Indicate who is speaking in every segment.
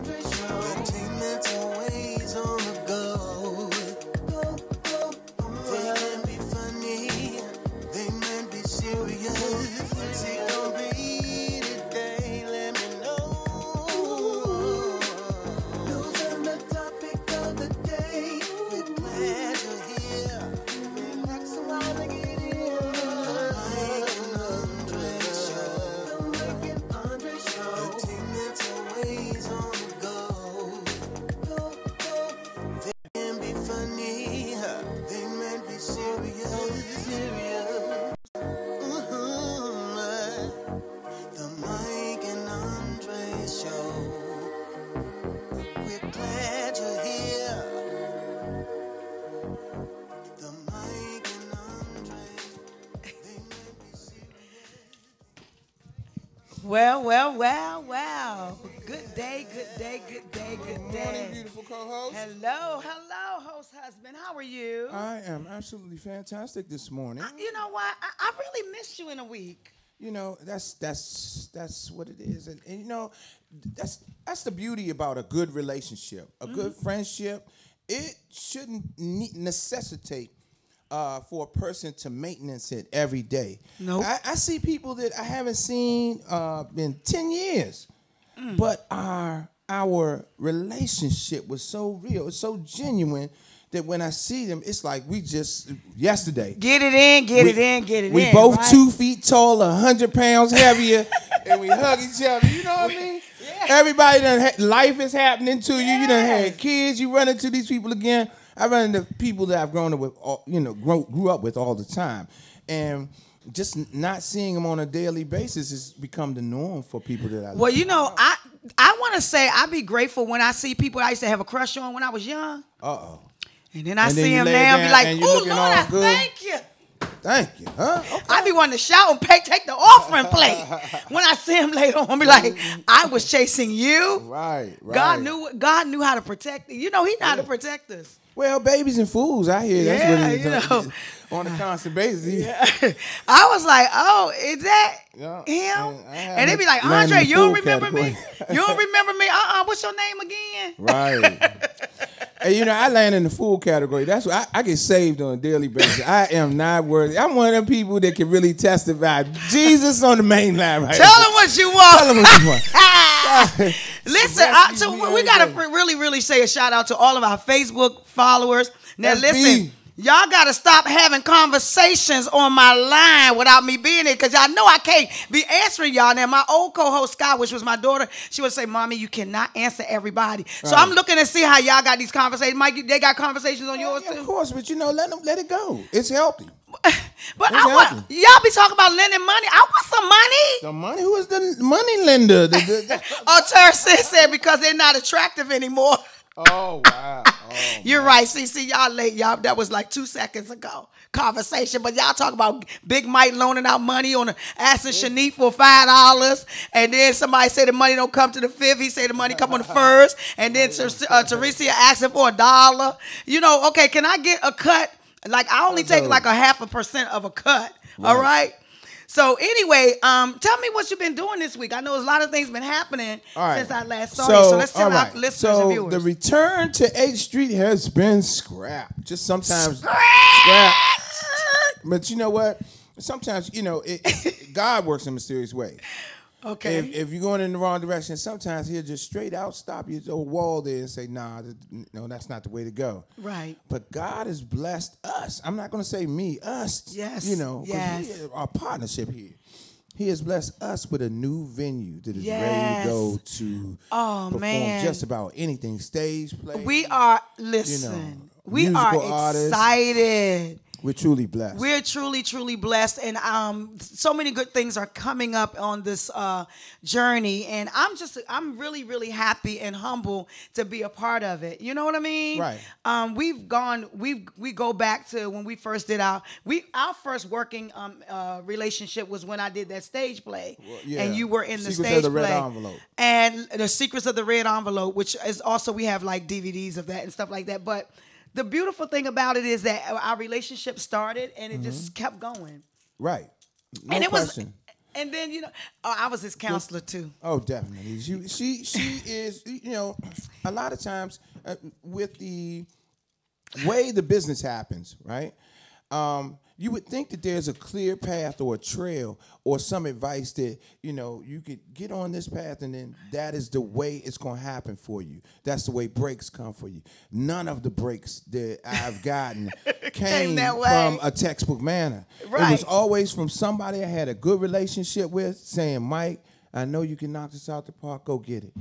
Speaker 1: The team that's always on the go. They can be funny, they might be serious. What's it gonna be today? Let me know. News on the topic of the day. We're glad you're here. Relax a while and get in. The Mike and Andree Show. The team that's always on the go. They can be funny, they might be serious. The Mike and Andree Show. We're glad you're here. The Mike and Andree, they might be serious.
Speaker 2: Well. Good day.
Speaker 3: Good morning, beautiful co-host.
Speaker 2: Hello, host husband. How are you?
Speaker 3: I am absolutely fantastic this morning.
Speaker 2: You know what? I really missed you in a week.
Speaker 3: You know, that's what it is, and you know, that's the beauty about a good relationship, a good friendship. It shouldn't necessitate for a person to maintenance it every day.
Speaker 2: Nope.
Speaker 3: I see people that I haven't seen in 10 years, but our relationship was so real, it's so genuine that when I see them, it's like we just yesterday.
Speaker 2: Get it in.
Speaker 3: We both right? 2 feet tall, 100 pounds heavier, and we hug each other. You know what I mean?
Speaker 2: Yeah.
Speaker 3: Everybody done life is happening to you.
Speaker 2: Yes.
Speaker 3: You done had kids. You run into these people again. I run into people that I've grown up with, grew up with all the time, and just not seeing them on a daily basis has become the norm for people that I.
Speaker 2: Well, you know, I want to say I be grateful when I see people I used to have a crush on when I was young. And then I see him now and be like, "Oh, Lord, I thank you."
Speaker 3: Thank you. Huh? Okay.
Speaker 2: I be wanting to shout and take the offering plate when I see him later on. Be like, I was chasing you.
Speaker 3: Right.
Speaker 2: God knew how to protect you. You know, He know how to protect us.
Speaker 3: Well, babies and fools out here. That's
Speaker 2: Yeah,
Speaker 3: what it is.
Speaker 2: you know.
Speaker 3: On a constant basis.
Speaker 2: Yeah. I was like, oh, is that him? And they be like, Andree, you don't remember me? You don't remember me? What's your name again?
Speaker 3: Right. Hey, you know, I land in the fool category. That's what I get saved on a daily basis. I am not worthy. I'm one of them people that can really testify. Jesus on the main line right
Speaker 2: Tell them what you want.
Speaker 3: Tell them what you want.
Speaker 2: Listen, we got to really say a shout out to all of our Facebook followers. Now, listen. Y'all got to stop having conversations on my line without me being there, because y'all know I can't be answering y'all. Now, my old co-host, Scott, which was my daughter, she would say, Mommy, you cannot answer everybody. So I'm looking to see how y'all got these conversations. Mike, they got conversations on yours, too?
Speaker 3: Of course, but, you know, let it go. It's healthy.
Speaker 2: But y'all be talking about lending money. I want some money.
Speaker 3: The money? Who is the money lender?
Speaker 2: Tercer said because they're not attractive anymore.
Speaker 3: Oh, wow.
Speaker 2: You're right. See, y'all late. Y'all, that was like 2 seconds ago conversation. But y'all talk about Big Mike loaning out money on asking Shanique for $5. And then somebody said the money don't come to the 5th. He said the money come on the 1st. And then Teresa asking for $1. You know, okay, can I get a cut? Like, I only take like 0.5% of a cut. Right. All right? So anyway, tell me what you've been doing this week. I know a lot of things been happening since I last saw you. So let's tell our listeners and viewers.
Speaker 3: The return to 8th Street has been scrapped. Just sometimes scrapped. But you know what? Sometimes, you know, God works in mysterious ways.
Speaker 2: Okay.
Speaker 3: If you're going in the wrong direction, sometimes He'll just straight out stop you at the wall there and say, nah, no, that's not the way to go.
Speaker 2: Right.
Speaker 3: But God has blessed us. I'm not going to say me, us.
Speaker 2: Yes.
Speaker 3: You know, because our partnership here. He has blessed us with a new venue that is ready to go to perform just about anything, stage play.
Speaker 2: We are, listen, we are excited.
Speaker 3: Artists. We're truly blessed.
Speaker 2: We're truly blessed, and so many good things are coming up on this journey, and I'm really happy and humble to be a part of it. You know what I mean?
Speaker 3: Right.
Speaker 2: We go back to when we first did our first working relationship was when I did that stage play, and you were in the
Speaker 3: Secrets
Speaker 2: stage
Speaker 3: of the
Speaker 2: play.
Speaker 3: Red Envelope.
Speaker 2: And the Secrets of the Red Envelope, which is also, we have like DVDs of that and stuff like that, but. The beautiful thing about it is that our relationship started and it just kept going.
Speaker 3: Right.
Speaker 2: And it
Speaker 3: question.
Speaker 2: And then I was his counselor too.
Speaker 3: Oh, definitely. She is. A lot of times with the way the business happens, right? You would think that there's a clear path or a trail or some advice that, you could get on this path and then that is the way it's going to happen for you. That's the way breaks come for you. None of the breaks that I've gotten came from a textbook manner. Right. It was always from somebody I had a good relationship with saying, Mike, I know you can knock this out the park. Go get it.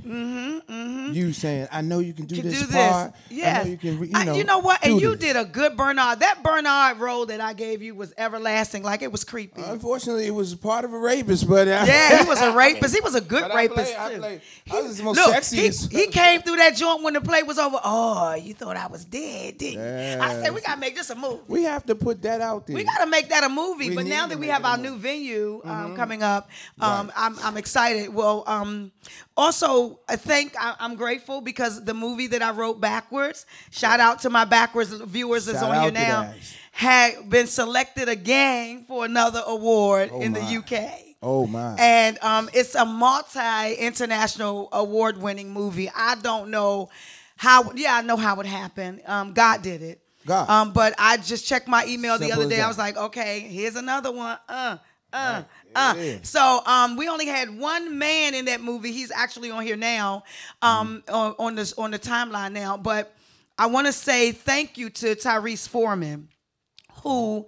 Speaker 3: You saying, I know you can do this part.
Speaker 2: Yes.
Speaker 3: I know you can,
Speaker 2: you know what? And you did a good Bernard. That Bernard role that I gave you was everlasting. Like, it was creepy.
Speaker 3: Unfortunately, it was part of a rapist, but
Speaker 2: yeah, he was a rapist. He was a good rapist too.
Speaker 3: I was the most sexiest.
Speaker 2: He came through that joint when the play was over. Oh, you thought I was dead, didn't you? I said, we gotta make this a movie.
Speaker 3: We have to put that out there.
Speaker 2: We gotta make that a movie. But now that we have our new venue coming up, I'm excited. Well, also, I'm grateful because the movie that I wrote backwards, shout out to my backwards viewers that's on here now, had been selected again for another award in the UK.
Speaker 3: Oh, my.
Speaker 2: And it's a multi-international award-winning movie. I don't know how, I know how it happened. God did it.
Speaker 3: God.
Speaker 2: But I just checked my email the other day.
Speaker 3: that.
Speaker 2: I was like, okay, here's another one.
Speaker 3: Yeah.
Speaker 2: So we only had one man in that movie. He's actually on here now, on the timeline now. But I want to say thank you to Tyrese Foreman, who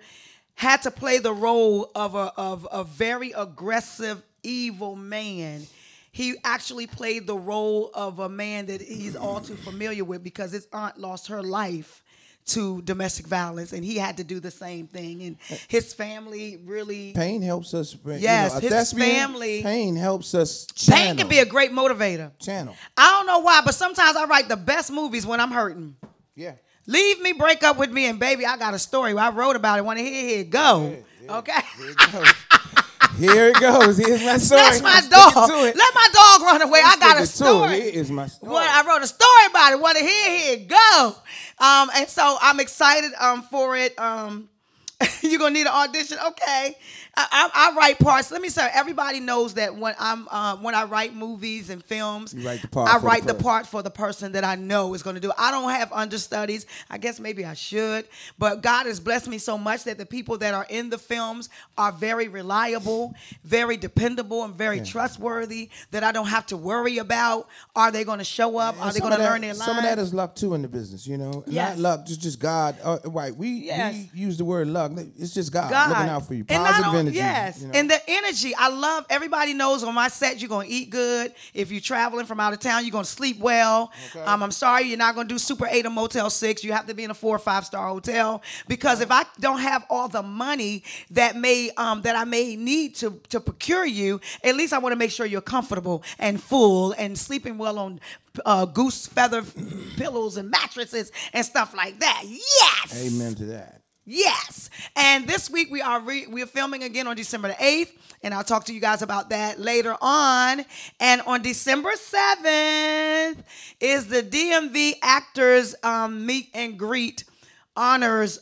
Speaker 2: had to play the role of a very aggressive, evil man. He actually played the role of a man that he's all too familiar with because his aunt lost her life to domestic violence, and he had to do the same thing. And his family really...
Speaker 3: Pain helps us...
Speaker 2: Yes, his family...
Speaker 3: Pain helps us
Speaker 2: channel. Pain can be a great motivator.
Speaker 3: Channel.
Speaker 2: I don't know why, but sometimes I write the best movies when I'm hurting.
Speaker 3: Yeah.
Speaker 2: Leave me, break up with me, and baby, I got a story. I wrote about it. Want to hear it go.
Speaker 3: Yeah.
Speaker 2: Okay?
Speaker 3: Here it goes. Here's my story.
Speaker 2: That's my dog. Let my dog run away. I got a story.
Speaker 3: Here is my story.
Speaker 2: Well, I wrote a story about it. Want to hear it go. And so I'm excited for it. You're going to need an audition? Okay. I write parts. Let me say, everybody knows that when I write movies and films,
Speaker 3: you write the part
Speaker 2: I write the part for the person that I know is going to do it. I don't have understudies. I guess maybe I should. But God has blessed me so much that the people that are in the films are very reliable, very dependable, and very trustworthy, that I don't have to worry about. Are they going to show up? Are they going to learn their lines?
Speaker 3: Some of that is luck, too, in the business, Yes. Not luck, just God. Right. We use the word luck. It's just God looking out for you. Positive energy.
Speaker 2: Yes. And the energy. I love, everybody knows on my set you're going to eat good. If you're traveling from out of town, you're going to sleep well. Okay. I'm sorry you're not going to do Super 8 or Motel 6. You have to be in a 4 or 5-star hotel. Because if I don't have all the money that I may need to procure you, at least I want to make sure you're comfortable and full and sleeping well on goose feather pillows and mattresses and stuff like that. Yes.
Speaker 3: Amen to that.
Speaker 2: Yes. And this week we are filming again on December the 8th, and I'll talk to you guys about that later on. And on December 7th is the DMV Actors Meet and Greet Honors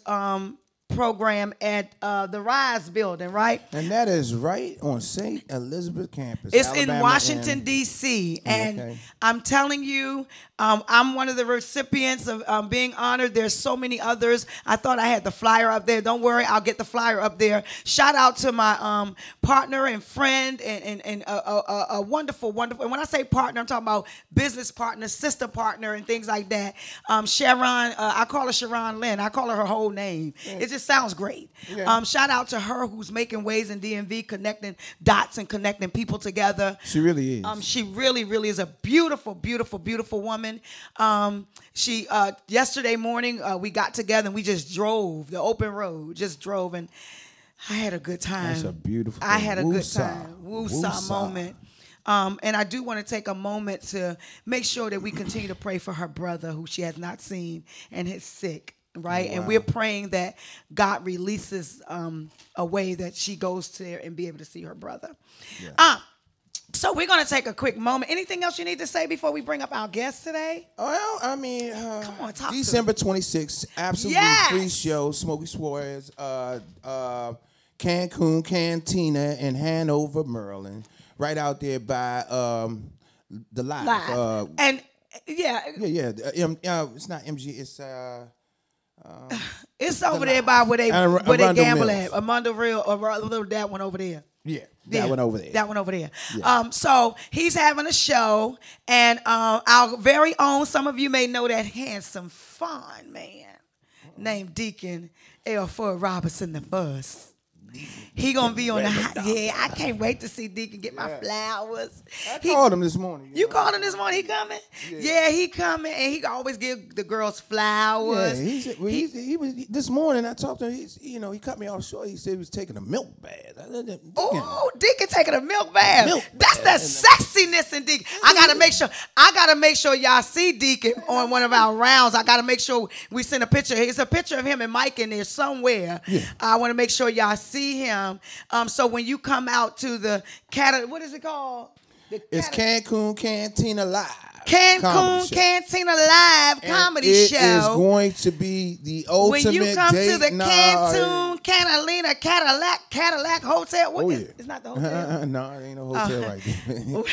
Speaker 2: program at the Rise building, right?
Speaker 3: And that is right on St. Elizabeth campus.
Speaker 2: It's Alabama, in Washington, D.C. And I'm telling you, I'm one of the recipients of being honored. There's so many others. I thought I had the flyer up there. Don't worry, I'll get the flyer up there. Shout out to my partner and friend and a wonderful, wonderful. And when I say partner, I'm talking about business partner, sister partner, and things like that. Sharon, I call her Sharon Lynn. I call her whole name. It just sounds great. Yeah. Shout out to her who's making waves in DMV, connecting dots and connecting people together.
Speaker 3: She really is.
Speaker 2: She really, really is a beautiful, beautiful, beautiful woman. She yesterday morning we got together and we just drove the open road, and I had a good time.
Speaker 3: That's a beautiful thing.
Speaker 2: I had a good time. Woo-saw moment. And I do want to take a moment to make sure that we continue to pray for her brother who she has not seen and is sick. Right. Wow. And we're praying that God releases a way that she goes to there and be able to see her brother. Yeah. So we're going to take a quick moment. Anything else you need to say before we bring up our guest today?
Speaker 3: Well, I mean,
Speaker 2: come on, talk
Speaker 3: December 26th, absolutely free show. Smokey Suarez, Cancun Cantina in Hanover, Maryland, right out there by the Live.
Speaker 2: And yeah.
Speaker 3: It's not MG. It's
Speaker 2: it's over there by where they gamble at. Armando Real, or that one over there.
Speaker 3: Yeah, that one over there.
Speaker 2: That one over there.
Speaker 3: Yeah.
Speaker 2: So he's having a show, and our very own, some of you may know that handsome, fine man named Deacon L. Ford Robertson the Bus. He gonna be on the I can't wait to see Deacon get my flowers.
Speaker 3: I called him this morning.
Speaker 2: You called him this morning? He coming? Yeah, he coming, and he always give the girls flowers.
Speaker 3: Yeah, he was this morning. I talked to him. He cut me off short. He said he was taking a milk bath.
Speaker 2: Oh, Deacon taking a milk bath. That's the sexiness in Deacon. I gotta make sure y'all see Deacon on one of our rounds. I gotta make sure we send a picture. It's a picture of him and Mike in there somewhere. Yeah. I want to make sure y'all see him. So when you come out to the what is it called?
Speaker 3: It's Cancun Cantina Live.
Speaker 2: Cancun Cantina Live comedy show.
Speaker 3: It is going to be the ultimate
Speaker 2: when you come
Speaker 3: date
Speaker 2: to the
Speaker 3: night.
Speaker 2: Catalina Cadillac Hotel. What is it? It's not the hotel.
Speaker 3: No, it ain't no hotel right there.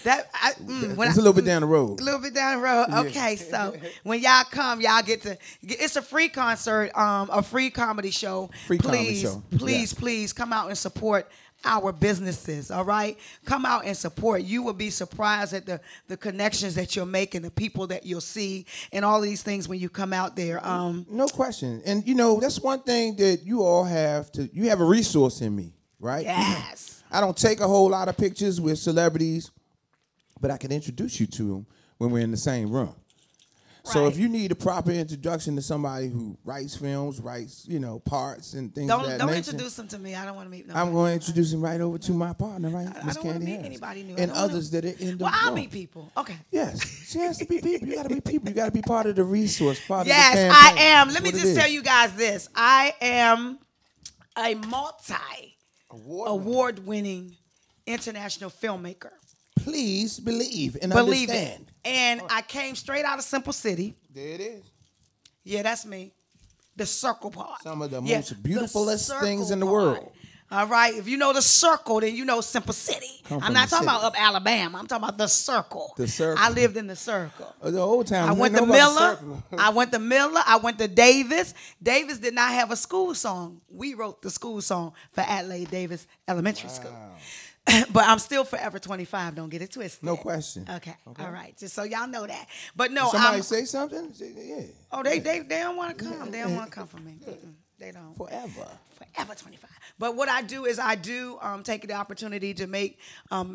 Speaker 2: It's
Speaker 3: a little bit down the road.
Speaker 2: A little bit down the road. Okay, so when y'all come, y'all it's a free concert, a free comedy show. Please come out and support our businesses, all right? Come out and support. You will be surprised at the connections that you'll make and the people that you'll see and all these things when you come out there.
Speaker 3: No question. And, that's one thing that you all have you have a resource in me, right?
Speaker 2: Yes.
Speaker 3: I don't take a whole lot of pictures with celebrities, but I can introduce you to them when we're in the same room. Right. So if you need a proper introduction to somebody who writes films, writes, parts and things of that nature.
Speaker 2: Don't introduce them to me. I don't want to meet nobody.
Speaker 3: I'm going to introduce him right over to my partner, right?
Speaker 2: I don't want to meet anybody new.
Speaker 3: And others that are in the room.
Speaker 2: I'll meet people. Okay.
Speaker 3: Yes. She has to be people. You got to be people. You got to be part of the resource, part of the
Speaker 2: campaign.
Speaker 3: Yes,
Speaker 2: I am. Let me just tell you guys this. I am a award-winning international filmmaker.
Speaker 3: Please believe and understand.
Speaker 2: And I came straight out of Simple City.
Speaker 3: There it is.
Speaker 2: Yeah, that's me. The circle part.
Speaker 3: Some of the most beautifulest things in the world.
Speaker 2: All right. If you know the circle, then you know Simple City. I'm not talking about up Alabama. I'm talking about the circle.
Speaker 3: The circle.
Speaker 2: I lived in the circle.
Speaker 3: The old time.
Speaker 2: I went to Miller. I went to Davis. Davis did not have a school song. We wrote the school song for Adelaide Davis Elementary School. But I'm still forever 25. Don't get it twisted.
Speaker 3: No question.
Speaker 2: Okay. All right. Just so y'all know that. But no,
Speaker 3: somebody say something? Yeah.
Speaker 2: Oh, they don't want to come. They don't want to come for me. They don't.
Speaker 3: Forever
Speaker 2: 25. But what I do is I do take the opportunity to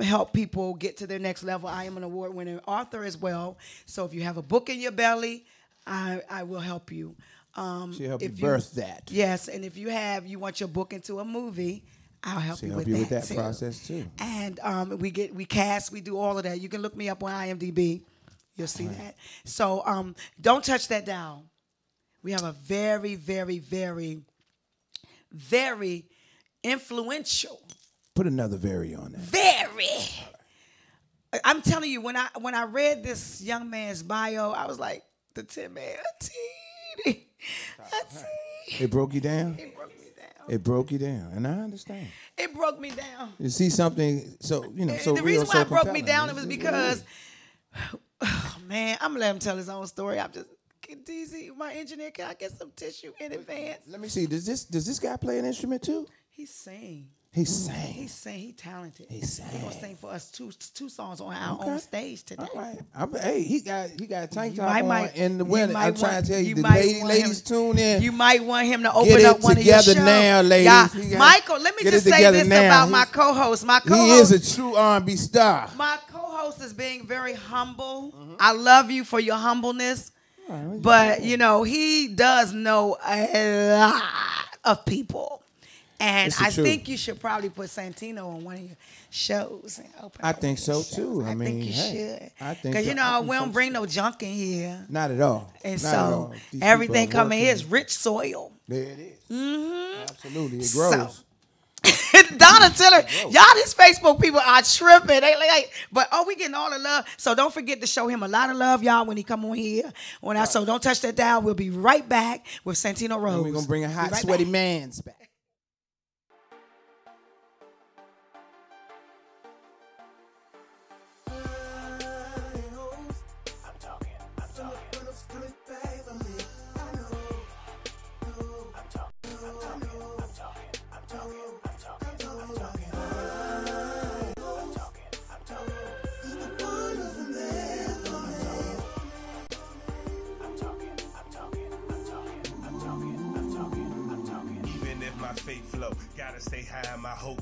Speaker 2: help people get to their next level. I am an award-winning author as well. So if you have a book in your belly, I will help you.
Speaker 3: She'll help you birth that.
Speaker 2: Yes, and if you want your book into a movie, I'll help you with that too.
Speaker 3: Process too.
Speaker 2: And we cast, we do all of that. You can look me up on IMDb. You'll see that. So don't touch that dial. We have a very, very, very, very influential.
Speaker 3: Put another very on that.
Speaker 2: Very. I'm telling you, when I read this young man's bio, I was like, the Tin Man.
Speaker 3: It broke you down?
Speaker 2: It broke me down.
Speaker 3: It broke you down, and I understand.
Speaker 2: It broke me down.
Speaker 3: You see something, so
Speaker 2: the reason why it broke me down it was because, oh man, I'm gonna let him tell his own story. I'm just, DZ, my engineer, can I get some tissue in advance?
Speaker 3: Let me see. Does this guy play an instrument too?
Speaker 2: He sing.
Speaker 3: He sang.
Speaker 2: He sang. He talented.
Speaker 3: He sang.
Speaker 2: He gonna sing for us two songs on our own stage today.
Speaker 3: All right. Hey, he got a tank top on in the winter. I'm trying to tell you, the ladies tune in.
Speaker 2: You might want him to open up one of your shows.
Speaker 3: Get it together now, ladies.
Speaker 2: Michael, let me just say this about my co-host.
Speaker 3: He is a true R&B star.
Speaker 2: My co-host is being very humble. Mm-hmm. I love you for your humbleness. But, he does know a lot of people. And I think you should probably put Santino on one of your shows. And open
Speaker 3: I think so, too. I mean,
Speaker 2: think you should.
Speaker 3: I think
Speaker 2: because, we don't bring no junk in here.
Speaker 3: Not at all.
Speaker 2: And so everything coming here is rich soil.
Speaker 3: There it is.
Speaker 2: Mm-hmm.
Speaker 3: Absolutely. It grows.
Speaker 2: Donna Tiller, y'all these Facebook people are tripping. But we getting all the love. So don't forget to show him a lot of love, y'all, when he come on here. So don't touch that dial. We'll be right back with Santino Rose.
Speaker 3: And we're going to bring a hot, sweaty man's back.
Speaker 1: faith flow. Gotta stay high in my hope.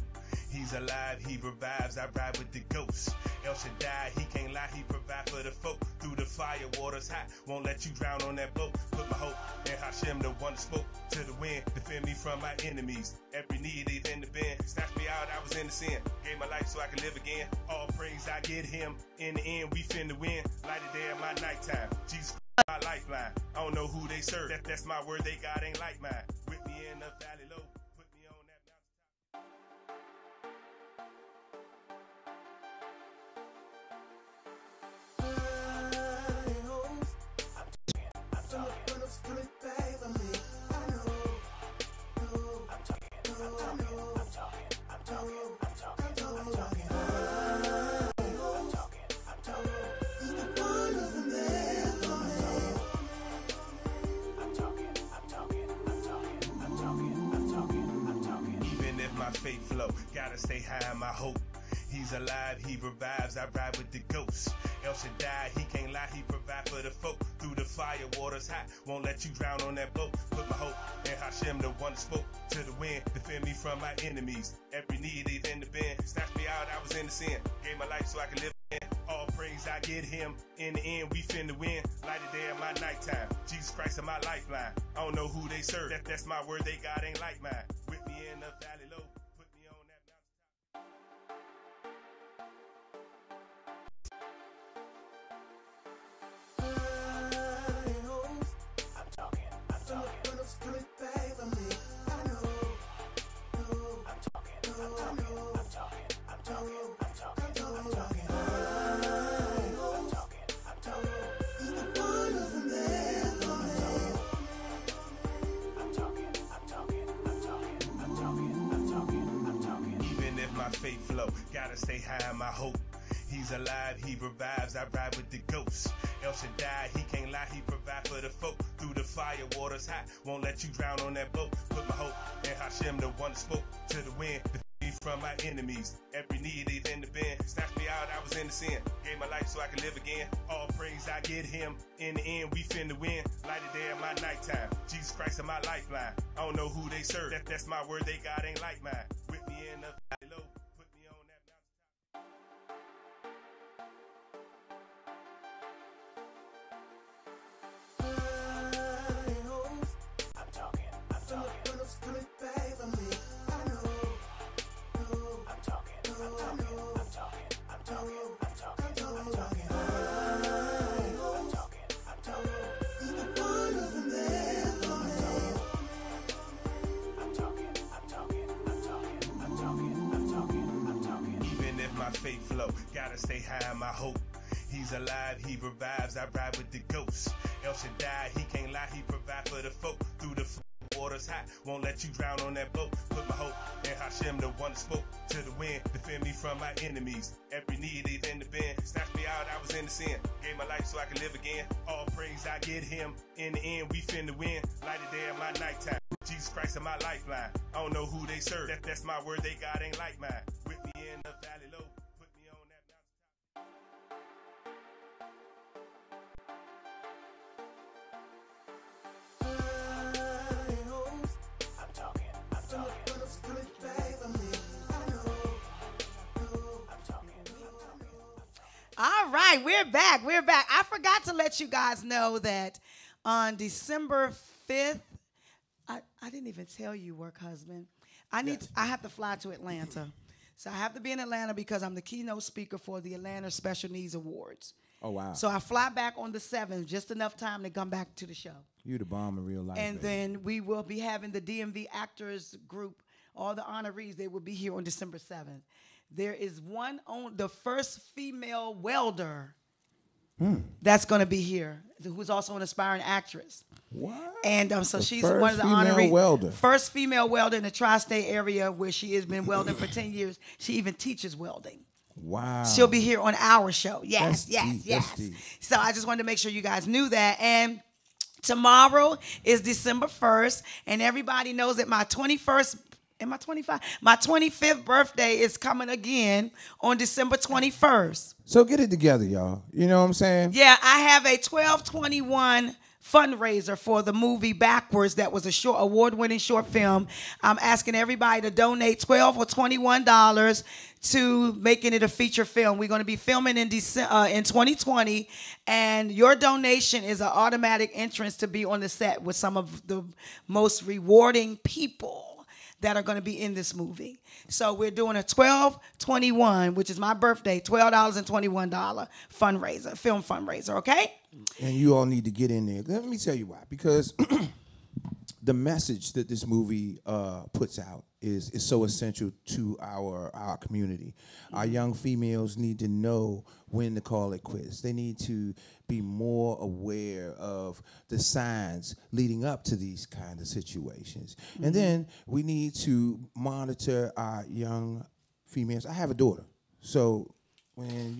Speaker 1: He's alive, he revives, I ride with the ghosts. El Shaddai, he can't lie, he provide for the folk. Through the fire, water's hot, won't let you drown on that boat. Put my hope in Hashem, the one that spoke to the wind. Defend me from my enemies, every need is in the bend. Snatched me out, I was in the sin. Gave my life so I could live again. All praise I get him, in the end we finna win. Light it there in my nighttime, Jesus my lifeline. I don't know who they serve, that's my word, they God ain't like mine. With me in the valley low, put me on that mountain. Faith flow, gotta stay high in my hope. He's alive, he revives, I ride with the ghosts. El Shaddai, he can't lie, he provide for the folk. Through the fire, water's hot, won't let you drown on that boat. Put my hope in Hashem, the one that spoke to the wind. Defend me from my enemies, every need is in the bend. Snatched me out, I was in the sin. Gave my life so I could live again. All praise I get him, in the end we finna win. Light it there in my nighttime, Jesus Christ is my lifeline. I don't know who they serve, that's my word, they God ain't like mine. With me in the valley low. Faith flow, gotta stay high in my hope. He's alive, he revives, I ride with the ghosts. El Shaddai, he can't lie, he provide for the folk. Through the fire, water's hot, won't let you drown on that boat. Put my hope in Hashem, the one that spoke to the wind. Defend me from my enemies, every need is in the bend. Snatched me out, I was in the sin. Gave my life so I could live again. All praise I get him, in the end we finna win. Light it there in my nighttime, Jesus Christ is my lifeline. I don't know who they serve, that's my word, they God ain't like mine. With me in the valley low. Faith flow, gotta stay high in my hope. He's alive, he revives, I ride with the ghosts. El Shaddai, he can't lie, he provide for the folk. Through the water's hot, won't let you drown on that boat. Put my hope in Hashem, the one that spoke to the wind. Defend me from my enemies, every need is in the bend. Snatched me out, I was in the sin. Gave my life so I could live again. All praise I get him, in the end we finna win. Light it there in my nighttime, Jesus Christ is my lifeline. I don't know who they serve, that's my word, they God ain't like mine. With me in the valley low.
Speaker 2: All right, we're back. We're back. I forgot to let you guys know that on December 5th, I didn't even tell you, work husband. I have to fly to Atlanta. So I have to be in Atlanta because I'm the keynote speaker for the Atlanta Special Needs Awards.
Speaker 3: Oh, wow.
Speaker 2: So I fly back on the 7th, just enough time to come back to the show.
Speaker 3: You the bomb in real life.
Speaker 2: And
Speaker 3: baby.
Speaker 2: then we will be having the DMV Actors Group, all the honorees, they will be here on December 7th. There is the first female welder that's going to be here, who's also an aspiring actress.
Speaker 3: What?
Speaker 2: And so she's one of the honorees. First female welder in the tri-state area where she has been welding for 10 years. She even teaches welding.
Speaker 3: Wow.
Speaker 2: She'll be here on our show. Yes,
Speaker 3: That's deep.
Speaker 2: So I just wanted to make sure you guys knew that. And tomorrow is December 1st, and everybody knows that my 21st Am I 25? My 25th birthday is coming again on December 21st.
Speaker 3: So get it together, y'all. You know what I'm saying?
Speaker 2: Yeah, I have a 12/21 fundraiser for the movie Backwards. That was a short award-winning short film. I'm asking everybody to donate $12 or $21 to making it a feature film. We're going to be filming in 2020, and your donation is an automatic entrance to be on the set with some of the most rewarding people that are going to be in this movie. So we're doing a 12/21, which is my birthday, $12.21 fundraiser, film fundraiser, okay?
Speaker 3: And you all need to get in there. Let me tell you why. Because the message that this movie puts out is so essential to our community. Our young females need to know when to call it quits. They need to be more aware of the signs leading up to these kind of situations. Mm-hmm. And then we need to monitor our young females. I have a daughter, so when,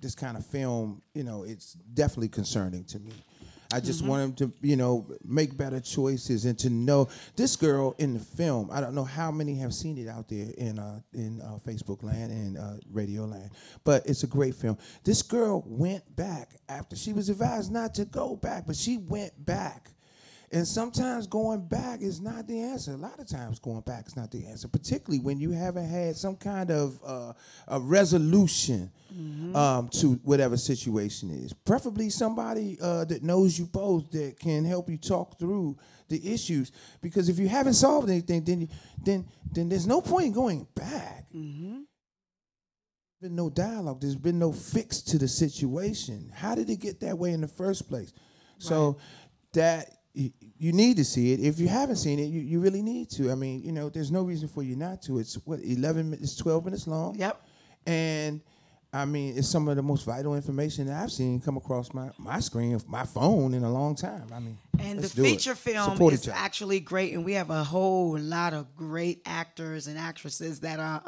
Speaker 3: this kind of film, it's definitely concerning to me. I just want them to, make better choices and to know this girl in the film. I don't know how many have seen it out there in Facebook land and radio land, but it's a great film. This girl went back after she was advised not to go back, but she went back. And sometimes going back is not the answer. A lot of times going back is not the answer, particularly when you haven't had some kind of a resolution to whatever situation is. Preferably somebody that knows you both that can help you talk through the issues. Because if you haven't solved anything, then there's no point in going back. There's been no dialogue. There's been no fix to the situation. How did it get that way in the first place? Right. So that... You need to see it. If you haven't seen it, you really need to. I mean, there's no reason for you not to. It's 12 minutes long. Yep. And I mean, it's some of the most vital information that I've seen come across my screen of my phone in a long time. I mean,
Speaker 2: and the feature film is actually great, and we have a whole lot of great actors and actresses that are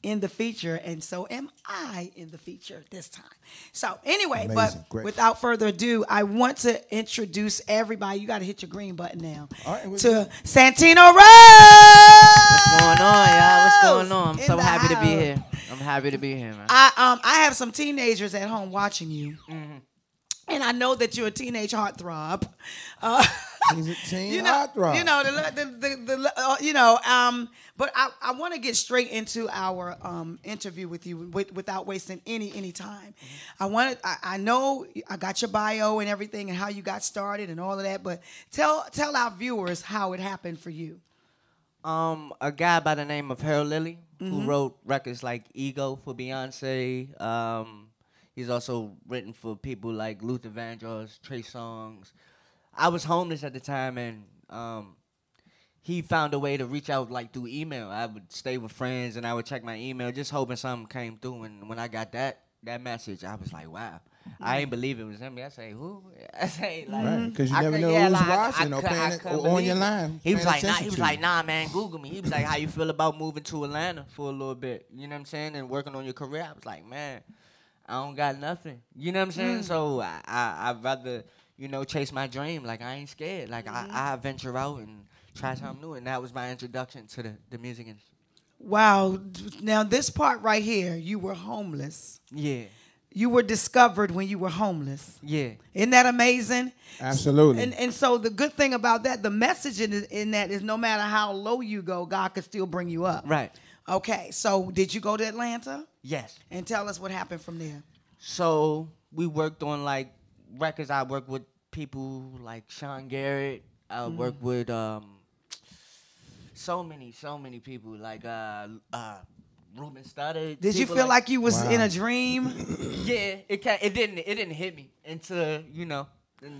Speaker 2: in the feature, and so am I in the feature this time. So anyway, but without further ado, I want to introduce everybody. You got to hit your green button now. All right, to Santino Rose.
Speaker 4: What's going on, y'all? What's going on? I'm so happy to be here. I'm happy to be here, man.
Speaker 2: I have some teenagers at home watching you, and I know that you're a teenage heartthrob.
Speaker 3: He's a teen heartthrob.
Speaker 2: But I want to get straight into our interview with you without wasting any time. I know I got your bio and everything and how you got started and all of that, but tell our viewers how it happened for you.
Speaker 4: A guy by the name of Harold Lilly, who wrote records like Ego for Beyonce. He's also written for people like Luther Vandross, Trey Songz. I was homeless at the time, and he found a way to reach out through email. I would stay with friends, and I would check my email, just hoping something came through. And when I got that message, I was like, wow. I ain't believe it was him. I say, who? I say,
Speaker 3: because you never know who's watching or on your line.
Speaker 4: He was like, nah, man, Google me. He was like, how you feel about moving to Atlanta for a little bit? You know what I'm saying? And working on your career. I was like, man, I don't got nothing. You know what I'm saying? So I'd rather, chase my dream. I ain't scared. I venture out and try something new. And that was my introduction to the music industry.
Speaker 2: Wow. Now, this part right here, you were homeless.
Speaker 4: Yeah.
Speaker 2: You were discovered when you were homeless.
Speaker 4: Yeah.
Speaker 2: Isn't that amazing?
Speaker 3: Absolutely.
Speaker 2: And so the good thing about that, the message in that is no matter how low you go, God could still bring you up.
Speaker 4: Right.
Speaker 2: Okay. So did you go to Atlanta?
Speaker 4: Yes.
Speaker 2: And tell us what happened from there.
Speaker 4: So we worked on records. I worked with people like Sean Garrett. I worked with so many people like Ruben Studdard.
Speaker 2: Did you feel like you was in a dream?
Speaker 4: Yeah, it didn't hit me until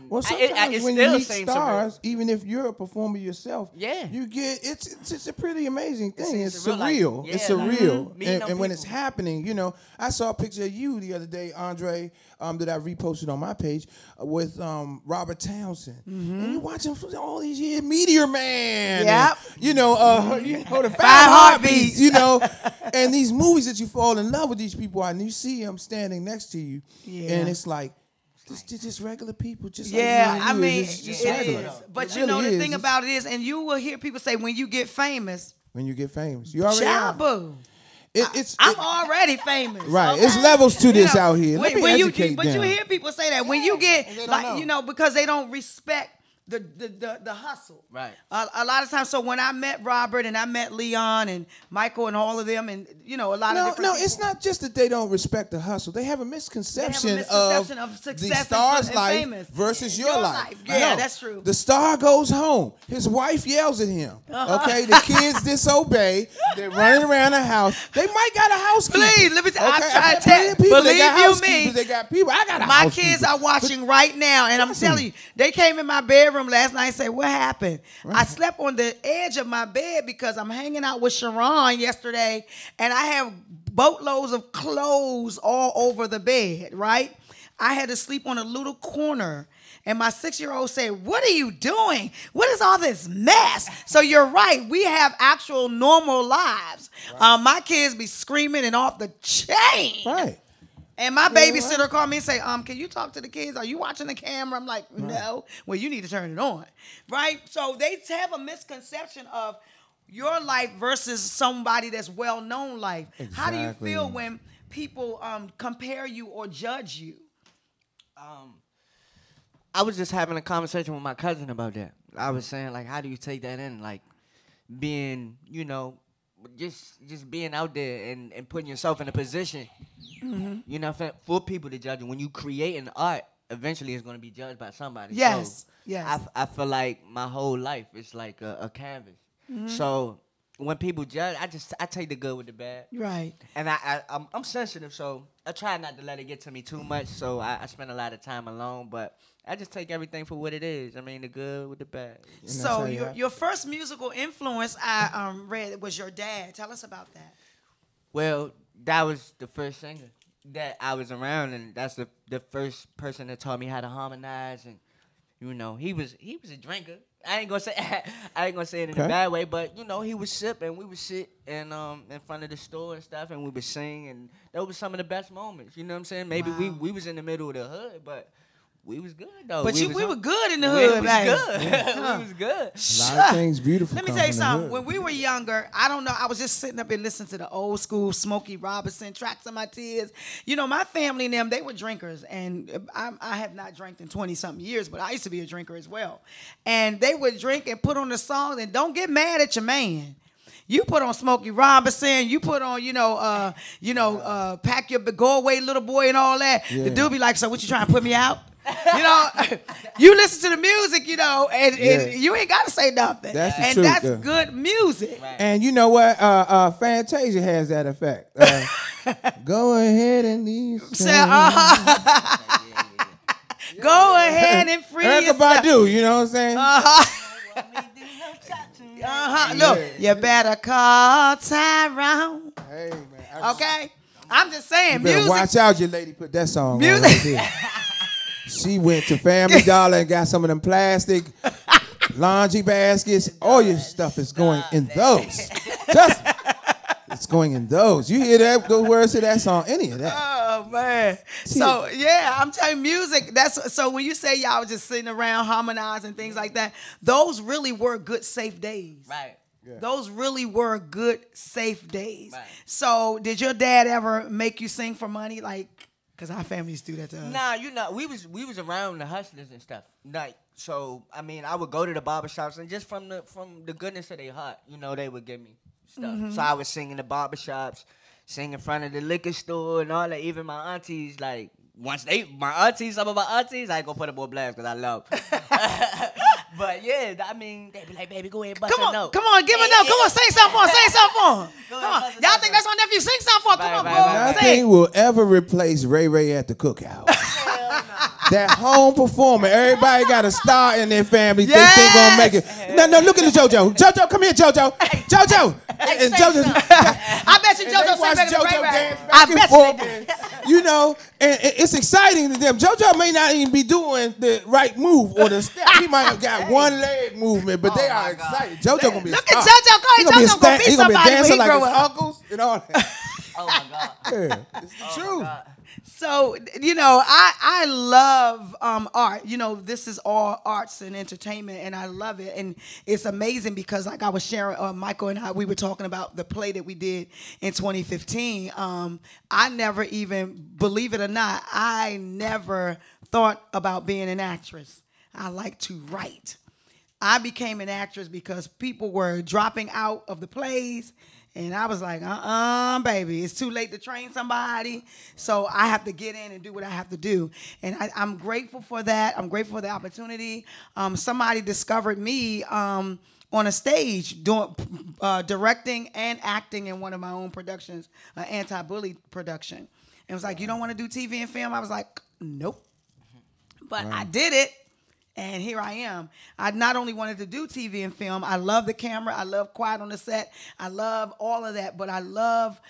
Speaker 3: Well, sometimes when you meet stars, even if you're a performer yourself, you get it's a pretty amazing thing. It's surreal. It's surreal. And when it's happening, I saw a picture of you the other day, Andree, that I reposted on my page with Robert Townsend. And you watch him for all these years, Meteor Man.
Speaker 2: Yep.
Speaker 3: And, the Five Heartbeats. And these movies that you fall in love with these people, and you see them standing next to you, and it's like. Just regular people, just like
Speaker 2: I mean,
Speaker 3: it's just
Speaker 2: it is. But the thing about it is, and you will hear people say, when you get famous,
Speaker 3: you already are.
Speaker 2: I'm already famous.
Speaker 3: Right.
Speaker 2: Okay?
Speaker 3: It's levels to this out here. Let me
Speaker 2: When
Speaker 3: educate
Speaker 2: but
Speaker 3: them.
Speaker 2: you hear people say that when you get
Speaker 3: they don't
Speaker 2: like
Speaker 3: know.
Speaker 2: because they don't respect the hustle.
Speaker 4: Right.
Speaker 2: A lot of times. So when I met Robert and I met Leon and Michael and all of them and a lot of different people.
Speaker 3: It's not just that they don't respect the hustle. They have a misconception,
Speaker 2: of
Speaker 3: the
Speaker 2: success
Speaker 3: star's
Speaker 2: and
Speaker 3: life
Speaker 2: famous.
Speaker 3: versus your life.
Speaker 2: Yeah,
Speaker 3: No.
Speaker 2: that's true.
Speaker 3: The star goes home. His wife yells at him. Okay, the kids disobey. They're running around the house. They might got a housekeeper.
Speaker 2: Please, let me tell you.
Speaker 3: Okay?
Speaker 2: I'm trying to
Speaker 3: Plenty
Speaker 2: tell
Speaker 3: of people. They
Speaker 2: believe
Speaker 3: got
Speaker 2: you
Speaker 3: housekeepers.
Speaker 2: me.
Speaker 3: They got people. I got a
Speaker 2: My
Speaker 3: housekeeper.
Speaker 2: kids are watching right now, and I'm telling you, they came in my bedroom last night and said, "What happened?"
Speaker 3: Right.
Speaker 2: I slept on the edge of my bed because I'm hanging out with Sharon yesterday, and I have boatloads of clothes all over the bed, right? I had to sleep on a little corner. And my 6-year-old said, "What are you doing? What is all this mess?" So you're right. We have actual normal lives. Right. My kids be screaming and off the chain.
Speaker 3: Right.
Speaker 2: And my babysitter called me and say, "Can you talk to the kids? Are you watching the camera?" I'm like, "No." Well, you need to turn it on, right? So they have a misconception of your life versus somebody that's well-known life.
Speaker 3: Exactly.
Speaker 2: How do you feel when people compare you or judge you?
Speaker 4: I was just having a conversation with my cousin about that. I was saying, like, how do you take that in? Like, being, just being out there and putting yourself in a position, for people to judge you. When you create an art, eventually it's going to be judged by somebody.
Speaker 2: Yes,
Speaker 4: so
Speaker 2: yes.
Speaker 4: I feel like my whole life is like a canvas. So when people judge, I take the good with the bad.
Speaker 2: Right.
Speaker 4: And I'm sensitive, so I try not to let it get to me too much. So I spend a lot of time alone, but I just take everything for what it is. I mean, the good with the bad.
Speaker 2: So your first musical influence I read was your dad. Tell us about that.
Speaker 4: Well, that was the first singer that I was around, and that's the first person that taught me how to harmonize. And he was a drinker. I ain't gonna say it in a bad way, but he would sip and we would sit in front of the store and stuff, and we would sing, and those were some of the best moments. You know what I'm saying? Maybe we was in the middle of the hood, but we was good though.
Speaker 2: But we were good in the
Speaker 4: We
Speaker 2: hood,
Speaker 4: was
Speaker 2: man.
Speaker 4: good. We was good.
Speaker 3: A lot of things beautiful.
Speaker 2: Let me
Speaker 3: come
Speaker 2: tell you
Speaker 3: from the
Speaker 2: something.
Speaker 3: hood.
Speaker 2: When we were younger, I don't know, I was just sitting up and listening to the old school Smokey Robinson, Tracks of My Tears. My family and them, they were drinkers, and I have not drank in 20-something years, but I used to be a drinker as well. And they would drink and put on the song, and don't get mad at your man. You put on Smokey Robinson, you put on, Pack Your Go Away Little Boy and all that.
Speaker 3: Yeah.
Speaker 2: The dude be like, "So what, you trying to put me out?" You listen to the music, and you ain't got to say nothing.
Speaker 3: That's the
Speaker 2: and
Speaker 3: truth,
Speaker 2: that's
Speaker 3: yeah.
Speaker 2: good music.
Speaker 4: Right.
Speaker 3: And you know what? Fantasia has that effect. Go ahead and leave.
Speaker 2: Say, Go ahead and free
Speaker 3: Erykah
Speaker 2: yourself.
Speaker 3: Badu, you know what I'm saying?
Speaker 2: Look, you better call Tyrone.
Speaker 3: Hey, man.
Speaker 2: Okay? I'm just saying,
Speaker 3: You better
Speaker 2: music.
Speaker 3: watch out, your lady put that song
Speaker 2: Music.
Speaker 3: on right there. She went to Family Dollar and got some of them plastic laundry baskets. All your stuff is going in those. It's going in those. You hear that? The words to that song, any of that.
Speaker 2: Oh man! So yeah, I'm telling you, music. So when you say y'all was just sitting around harmonizing things like that, those really were good, safe days.
Speaker 4: Right.
Speaker 3: Yeah.
Speaker 2: Those really were good, safe days.
Speaker 4: Right.
Speaker 2: So did your dad ever make you sing for money? Like, because our families do that to us.
Speaker 4: Nah, we was around the hustlers and stuff. Like, so I mean, I would go to the barbershops, and just from the goodness of their heart, they would give me stuff.
Speaker 2: Mm-hmm.
Speaker 4: So I was sing in the barbershops, sing in front of the liquor store and all that. Even my aunties, like, some of my aunties, I ain't gonna put them on blast because I love. But yeah, I mean, they be like, "Baby, go ahead, bust a note."
Speaker 2: Come on, give a note. Come on, sing something for him. Sing something for him. Come on. Y'all think that's my nephew? Sing something for him. Come on,
Speaker 4: Right,
Speaker 2: boy.
Speaker 4: right.
Speaker 3: Nothing will ever replace Ray Ray at the cookout. That home performer. Everybody got a star in their family.
Speaker 2: Yes.
Speaker 3: Think they gonna make it. No, look at the JoJo. JoJo, come here, JoJo. JoJo. And JoJo.
Speaker 2: I bet you
Speaker 3: And
Speaker 2: JoJo
Speaker 3: they watch
Speaker 2: sing better than
Speaker 3: JoJo
Speaker 2: Ray Ray.
Speaker 3: dance
Speaker 2: I
Speaker 3: back and
Speaker 2: bet
Speaker 3: forth.
Speaker 2: you they do.
Speaker 3: And it's exciting to them. JoJo may not even be doing the right move or the step. He might have got one leg movement, but they are excited. JoJo gonna be a
Speaker 2: Look
Speaker 3: star.
Speaker 2: at JoJo. Go ahead, JoJo gonna be
Speaker 3: He gonna be
Speaker 2: somebody when
Speaker 3: dancing
Speaker 2: he
Speaker 3: like
Speaker 2: grow
Speaker 3: his
Speaker 2: up.
Speaker 3: uncles and all that.
Speaker 4: Oh my God.
Speaker 3: Yeah, it's the truth.
Speaker 2: So, you know, I love art. You know, this is all arts and entertainment, and I love it. And it's amazing because, like I was sharing, Michael and I, we were talking about the play that we did in 2015. I never even, believe it or not, I never thought about being an actress. I like to write. I became an actress because people were dropping out of the plays. And I was like, baby, it's too late to train somebody. So I have to get in and do what I have to do. And I'm grateful for that. I'm grateful for the opportunity. Somebody discovered me on a stage doing directing and acting in one of my own productions, an anti-bully production. And was like, you don't want to do TV and film? I was like, nope. But I did it. And here I am. I not only wanted to do TV and film, I love the camera, I love quiet on the set, I love all of that, but I love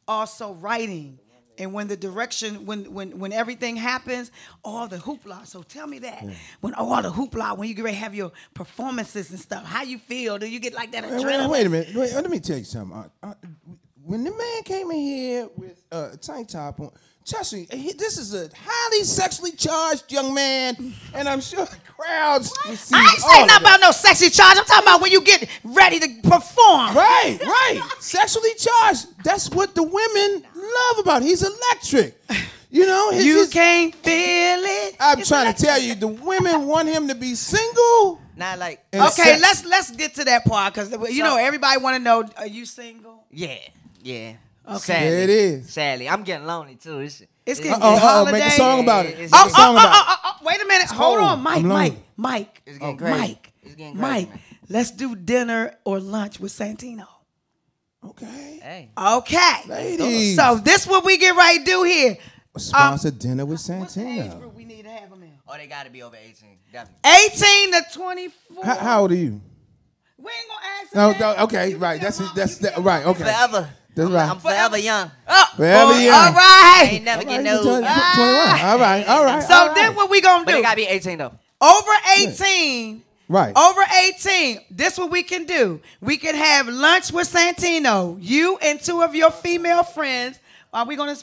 Speaker 2: also writing. And when the direction, when everything happens, all the hoopla. So tell me that. When all the hoopla, when you get ready to have your performances and stuff, how you feel? Do you get like that adrenaline?
Speaker 3: Wait a minute. Let me tell you something. When the man came in here with a tank top on, trust me, this is a highly sexually charged young man, and I'm sure the crowds receive
Speaker 2: I ain't saying nothing about no sexy charge. I'm talking about when you get ready to perform.
Speaker 3: Right. Sexually charged. That's what the women love about. He's electric. You know,
Speaker 2: You can't feel it.
Speaker 3: I'm trying to tell you, the women want him to be single.
Speaker 4: Not like.
Speaker 2: Okay, let's get to that part because you know everybody want to know: are you single?
Speaker 4: Yeah.
Speaker 2: Okay.
Speaker 4: Sadly,
Speaker 3: There it is.
Speaker 4: Sadly, I'm getting lonely too.
Speaker 2: It's getting
Speaker 3: Make a song about it.
Speaker 4: It's-
Speaker 3: Make a song about it.
Speaker 2: Wait a minute. Hold on, Mike.
Speaker 4: It's getting crazy. It's getting crazy, man.
Speaker 2: Let's do dinner or lunch with Santino.
Speaker 3: Okay.
Speaker 4: Hey.
Speaker 2: Okay.
Speaker 3: Ladies.
Speaker 2: So this what we get ready to do here.
Speaker 3: Sponsor dinner with
Speaker 2: What's the age
Speaker 3: Santino.
Speaker 2: group we need to have them in?
Speaker 4: Oh, they gotta be over 18. Definitely.
Speaker 2: 18 to 24.
Speaker 3: How old are you?
Speaker 2: We ain't gonna ask them that.
Speaker 3: Okay,
Speaker 2: You
Speaker 3: right.
Speaker 2: can tell mama,
Speaker 3: Right. Okay.
Speaker 4: Forever.
Speaker 3: That's right.
Speaker 4: I'm forever young.
Speaker 3: Forever
Speaker 2: boy,
Speaker 3: young.
Speaker 2: All right.
Speaker 4: Ain't never get
Speaker 3: 21.
Speaker 4: no.
Speaker 3: All right.
Speaker 2: So then what we gonna
Speaker 4: But they
Speaker 2: do?
Speaker 4: gotta be 18 though.
Speaker 2: Over 18.
Speaker 3: Right.
Speaker 2: Over 18, this what we can do. We can have lunch with Santino. You and two of your female friends. Are we gonna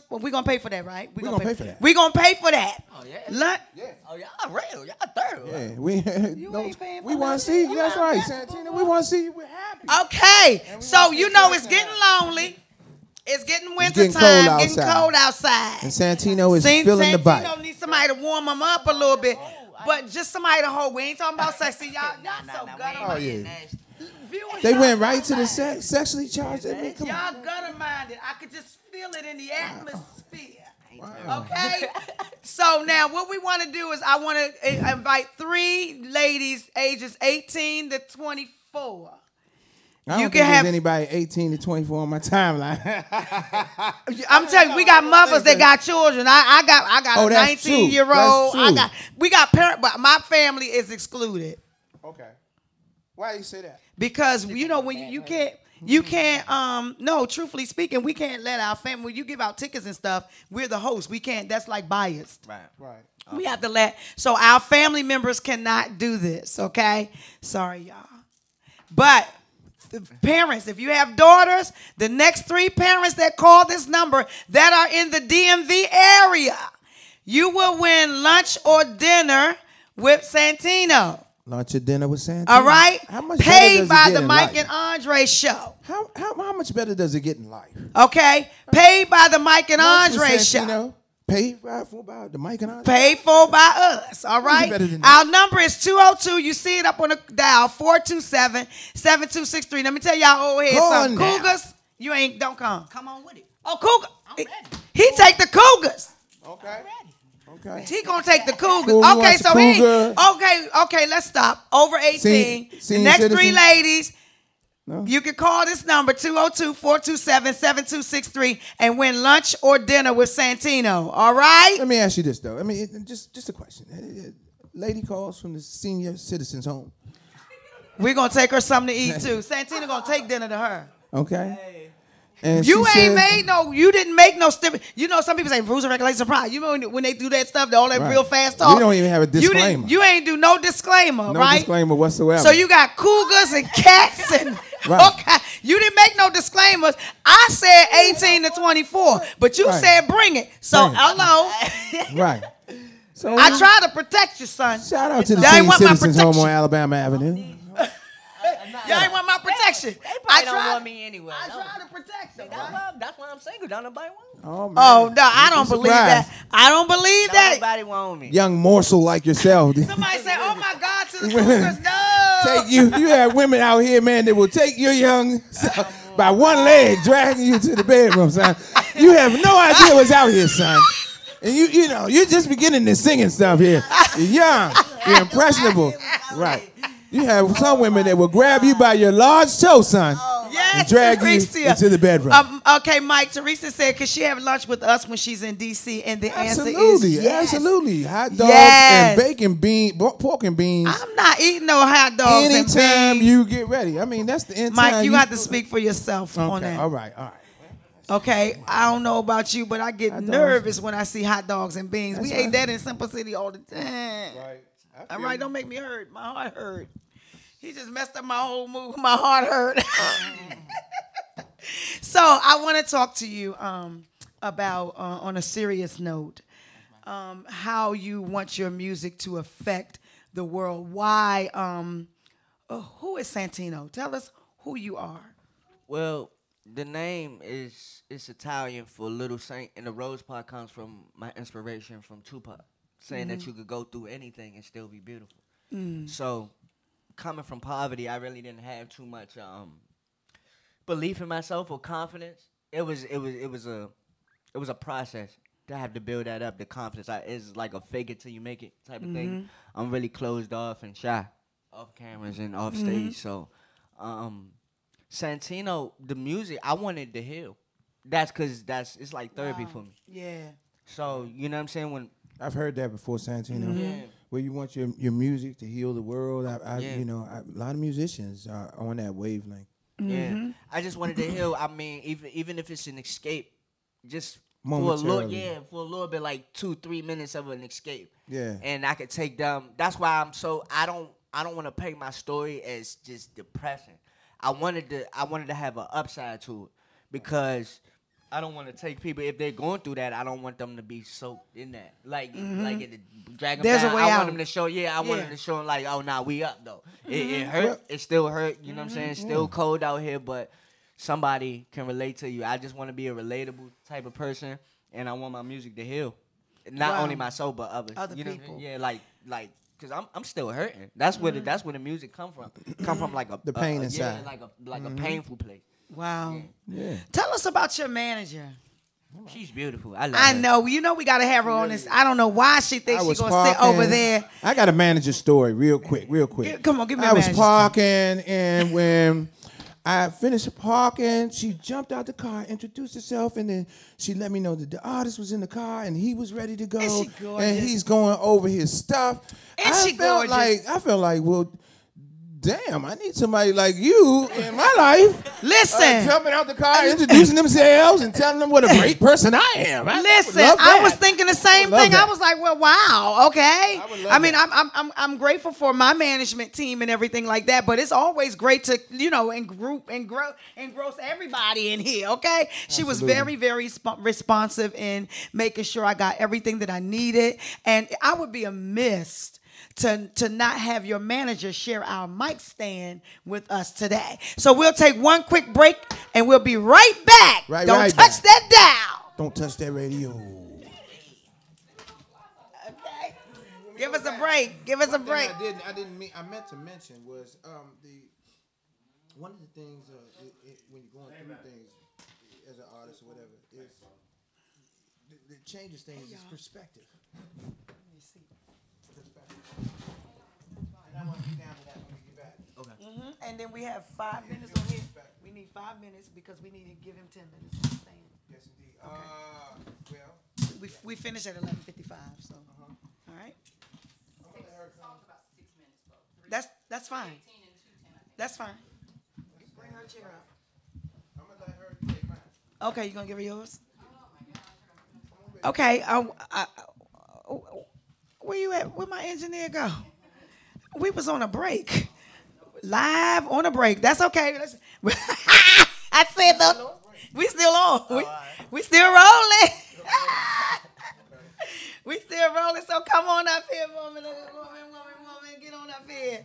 Speaker 2: pay for that, right?
Speaker 3: We gonna pay for that.
Speaker 2: We gonna pay for that.
Speaker 4: Oh yeah.
Speaker 2: Lunch.
Speaker 3: Yeah.
Speaker 4: Oh y'all real. Y'all thorough.
Speaker 3: Yeah,
Speaker 2: ain't paying
Speaker 3: we
Speaker 2: for
Speaker 3: want to
Speaker 2: nothing.
Speaker 3: see you. That's right, Santino. We want to see you. We're happy.
Speaker 2: Okay. So
Speaker 3: wanna
Speaker 2: you
Speaker 3: see
Speaker 2: know
Speaker 3: you
Speaker 2: it's
Speaker 3: now.
Speaker 2: getting lonely. It's getting winter
Speaker 3: getting
Speaker 2: time.
Speaker 3: cold
Speaker 2: Getting
Speaker 3: outside.
Speaker 2: cold outside.
Speaker 3: And Santino is feeling the bite.
Speaker 2: Santino needs somebody to warm him up a little bit. But just somebody to hold. We ain't talking about sexy. Y'all so gutter.
Speaker 3: Oh, yeah.
Speaker 2: Viewers,
Speaker 3: They
Speaker 2: y'all
Speaker 3: went right
Speaker 2: gutter
Speaker 3: to the
Speaker 2: minded.
Speaker 3: sexually charged. I mean, come on.
Speaker 2: Y'all gutter minded. I could just feel it in the atmosphere. Okay? So now what we want to do is I want to invite 3 ladies ages 18 to 24.
Speaker 3: I don't
Speaker 2: You
Speaker 3: think
Speaker 2: can have-
Speaker 3: there's anybody 18 to 24 on my timeline.
Speaker 2: I'm telling you, we got mothers that got children. I got
Speaker 3: Oh,
Speaker 2: a
Speaker 3: that's
Speaker 2: 19-year-old.
Speaker 3: true. That's true.
Speaker 2: We got parent, but my family is excluded
Speaker 3: Okay. Why do you say that?
Speaker 2: because you know when you can't no, truthfully speaking, we can't let our family, when you give out tickets and stuff, we're the host. We can't, that's like biased.
Speaker 3: Right.
Speaker 2: We have to so our family members cannot do this, okay? Sorry, y'all. But the parents, if you have daughters, the next 3 parents that call this number that are in the DMV area, you will win lunch or dinner with Santino.
Speaker 3: Lunch or dinner with Santino.
Speaker 2: All right?
Speaker 3: How much better
Speaker 2: Paid
Speaker 3: does it
Speaker 2: by
Speaker 3: get
Speaker 2: the
Speaker 3: in
Speaker 2: Mike
Speaker 3: life?
Speaker 2: and Andree show.
Speaker 3: How much better does it get in life?
Speaker 2: Okay? Paid by the Mike and
Speaker 3: Lunch with
Speaker 2: Andree show.
Speaker 3: Santino, paid by the Mike and Andre.
Speaker 2: Paid for by us, all right?
Speaker 3: better than that?
Speaker 2: Our number is 202. You see it up on the dial, 427-7263. Let me tell y'all over here
Speaker 3: Go
Speaker 2: something.
Speaker 3: on now.
Speaker 2: Cougars, don't come.
Speaker 4: Come on with it.
Speaker 2: Oh, Cougar.
Speaker 4: I'm ready.
Speaker 2: He take the Cougars.
Speaker 3: Okay. Okay.
Speaker 2: He gonna take the Cougars.
Speaker 3: Cougar
Speaker 2: Okay,
Speaker 3: wants
Speaker 2: so
Speaker 3: the
Speaker 2: he.
Speaker 3: Cougar.
Speaker 2: Okay, let's stop. Over 18. The
Speaker 3: Senior
Speaker 2: next 3
Speaker 3: citizen?
Speaker 2: ladies,
Speaker 3: No?
Speaker 2: you can call this number, 202-427-7263, and win lunch or dinner with Santino. All right?
Speaker 3: Let me ask you this though. I mean, just a question. Lady calls from the senior citizens home.
Speaker 2: We're gonna take her something to eat too. Santino gonna take dinner to her.
Speaker 3: Okay. And
Speaker 2: You
Speaker 3: she
Speaker 2: ain't
Speaker 3: said,
Speaker 2: made no. You didn't make no step. You know, some people say rules and regulations apply. You know when they do that stuff, all that
Speaker 3: Right.
Speaker 2: real fast talk.
Speaker 3: We don't even have a
Speaker 2: You
Speaker 3: disclaimer.
Speaker 2: You ain't do no disclaimer,
Speaker 3: No
Speaker 2: right?
Speaker 3: disclaimer whatsoever.
Speaker 2: So you got cougars and cats and
Speaker 3: Right.
Speaker 2: okay. You didn't make no disclaimers. I said 18 to 24, but you
Speaker 3: Right.
Speaker 2: said bring it. So
Speaker 3: Bring it.
Speaker 2: hello.
Speaker 3: Right. So
Speaker 2: I try to protect you, son.
Speaker 3: shout out to the
Speaker 2: Y'all ain't
Speaker 3: Senior
Speaker 2: want my
Speaker 3: Citizens Home on
Speaker 2: protection.
Speaker 3: Alabama Avenue.
Speaker 2: Y'all ain't want my protection.
Speaker 4: They probably don't
Speaker 2: tried-
Speaker 4: want me anyway.
Speaker 2: I
Speaker 4: No.
Speaker 2: try to protect them.
Speaker 4: That's why I'm single. Don't nobody want me.
Speaker 3: Oh, man.
Speaker 2: Oh no, I
Speaker 3: You'd be
Speaker 2: don't believe
Speaker 3: surprised.
Speaker 2: that. I don't believe
Speaker 4: Don't
Speaker 2: that.
Speaker 4: nobody want me.
Speaker 3: Young morsel like yourself.
Speaker 2: Somebody said, "Oh my God, to the
Speaker 3: Women
Speaker 2: cougars, no."
Speaker 3: Take you. You have women out here, man, that will take your young self by one leg, dragging you to the bedroom, son. You have no idea what's out here, son. And you know, you're just beginning to singing stuff here. You're young. You're impressionable. Right. You have some women that will grab you by your large toe, son,
Speaker 2: Yes,
Speaker 3: and drag you
Speaker 2: Teresa.
Speaker 3: into the bedroom.
Speaker 2: Okay, Mike. Teresa said, "Could she have lunch with us when she's in DC?" And the answer
Speaker 3: Absolutely,
Speaker 2: is yes.
Speaker 3: absolutely. Hot dogs
Speaker 2: Yes.
Speaker 3: and bacon beans, pork and beans.
Speaker 2: I'm not eating no hot dogs
Speaker 3: Anytime
Speaker 2: and beans.
Speaker 3: you get ready. I mean, that's the end
Speaker 2: Mike,
Speaker 3: time.
Speaker 2: you have to speak for yourself on
Speaker 3: Okay,
Speaker 2: that.
Speaker 3: all right.
Speaker 2: Okay, I don't know about you, but I get
Speaker 3: Hot dogs.
Speaker 2: nervous when I see hot dogs and beans.
Speaker 3: That's
Speaker 2: We ate
Speaker 3: right.
Speaker 2: that in Simple City all the time.
Speaker 3: Right.
Speaker 2: All right, don't make me hurt. My heart hurt. He just messed up my whole mood. My heart hurt. So I want to talk to you about, on a serious note, how you want your music to affect the world. Why? Who is Santino? Tell us who you are.
Speaker 4: Well, the name is Italian for Little Saint, and the Rose Part comes from my inspiration from Tupac, saying that you could go through anything and still be beautiful. So, coming from poverty, I really didn't have too much belief in myself or confidence. It was a process to have to build that up. The confidence is like a fake it till you make it type of thing. I'm really closed off and shy off cameras and off stage. So, Santino, the music, I wanted to heal. That's because it's like therapy for me.
Speaker 2: Yeah.
Speaker 4: So, you know what I'm saying? When
Speaker 3: I've heard that before, Santino.
Speaker 4: Yeah.
Speaker 3: Where you want your music to heal the world.
Speaker 4: Yeah.
Speaker 3: You know, a lot of musicians are on that wavelength.
Speaker 4: Yeah, I just wanted to heal. I mean, even if it's an escape, just for a
Speaker 3: Momentarily.
Speaker 4: for a little bit, like 2-3 minutes of an escape.
Speaker 3: Yeah.
Speaker 4: And I could take them. That's why I don't want to paint my story as just depressing. I wanted to have an upside to it, because I don't want to take people, if they're going through that, I don't want them to be soaked in that. Like it drag them
Speaker 2: There's a
Speaker 4: down.
Speaker 2: way
Speaker 4: I
Speaker 2: out.
Speaker 4: want them to show, I want them to show them like, oh, nah, we up though. It hurt. It still hurt. You know what I'm saying? It's still cold out here, but somebody can relate to you. I just want to be a relatable type of person, and I want my music to heal. Not
Speaker 2: Wow.
Speaker 4: only myself, but others.
Speaker 2: Other
Speaker 4: you know
Speaker 2: people.
Speaker 4: Yeah, like. Cause I'm still hurting. That's where the music come from. Come from like
Speaker 3: The pain inside.
Speaker 4: Yeah, like a painful place.
Speaker 2: Wow.
Speaker 3: Yeah.
Speaker 2: Tell us about your manager.
Speaker 4: She's beautiful. I love
Speaker 2: I
Speaker 4: her.
Speaker 2: know. You know we got to have her on this. I don't know why she thinks
Speaker 3: I
Speaker 2: she's
Speaker 3: was
Speaker 2: going to sit over there.
Speaker 3: I got a manager story real quick.
Speaker 2: Come on, give me a
Speaker 3: I was
Speaker 2: manager
Speaker 3: parking, and when I finished parking, she jumped out the car, introduced herself, and then she let me know that the artist was in the car and he was ready to go.
Speaker 2: Is she gorgeous?
Speaker 3: And he's going over his stuff.
Speaker 2: Is she gorgeous?
Speaker 3: I felt like, well, damn, I need somebody like you in my life.
Speaker 2: Listen.
Speaker 3: Jumping out the car, introducing themselves, and telling them what a great person I am. I would
Speaker 2: Listen,
Speaker 3: love
Speaker 2: I
Speaker 3: that.
Speaker 2: was thinking the same
Speaker 3: love
Speaker 2: thing.
Speaker 3: that.
Speaker 2: I was like, well, wow, okay.
Speaker 3: I would love
Speaker 2: I mean,
Speaker 3: that.
Speaker 2: I'm grateful for my management team and everything like that, but it's always great to, engross everybody in here, okay? She was very, very responsive in making sure I got everything that I needed, and I would be amiss to not have your manager share our mic stand with us today. So we'll take one quick break, and we'll be right back.
Speaker 3: Right
Speaker 2: Don't touch
Speaker 3: back.
Speaker 2: that dial.
Speaker 3: Don't touch that radio.
Speaker 2: Okay. Give us a break. Give us a break.
Speaker 3: I meant to mention was one of the things when you're going through things as an artist or whatever is the changes things is perspective. And I want to get down to that when we get back.
Speaker 2: Mm-hmm. And then we have 5 minutes on here. We need 5 minutes because we need to give him 10 minutes to stand.
Speaker 3: Yes, indeed.
Speaker 2: We finish at 11:55. So, all right. That's fine. That's fine. Bring her chair up.
Speaker 3: I'm gonna let her take mine.
Speaker 2: Okay, you gonna give her yours? Okay. Where you at? Where my engineer go? We was on a break. Live on a break. That's okay. I said though. We still on. We still rolling. We still rolling. So come on up here, woman. Get on up here.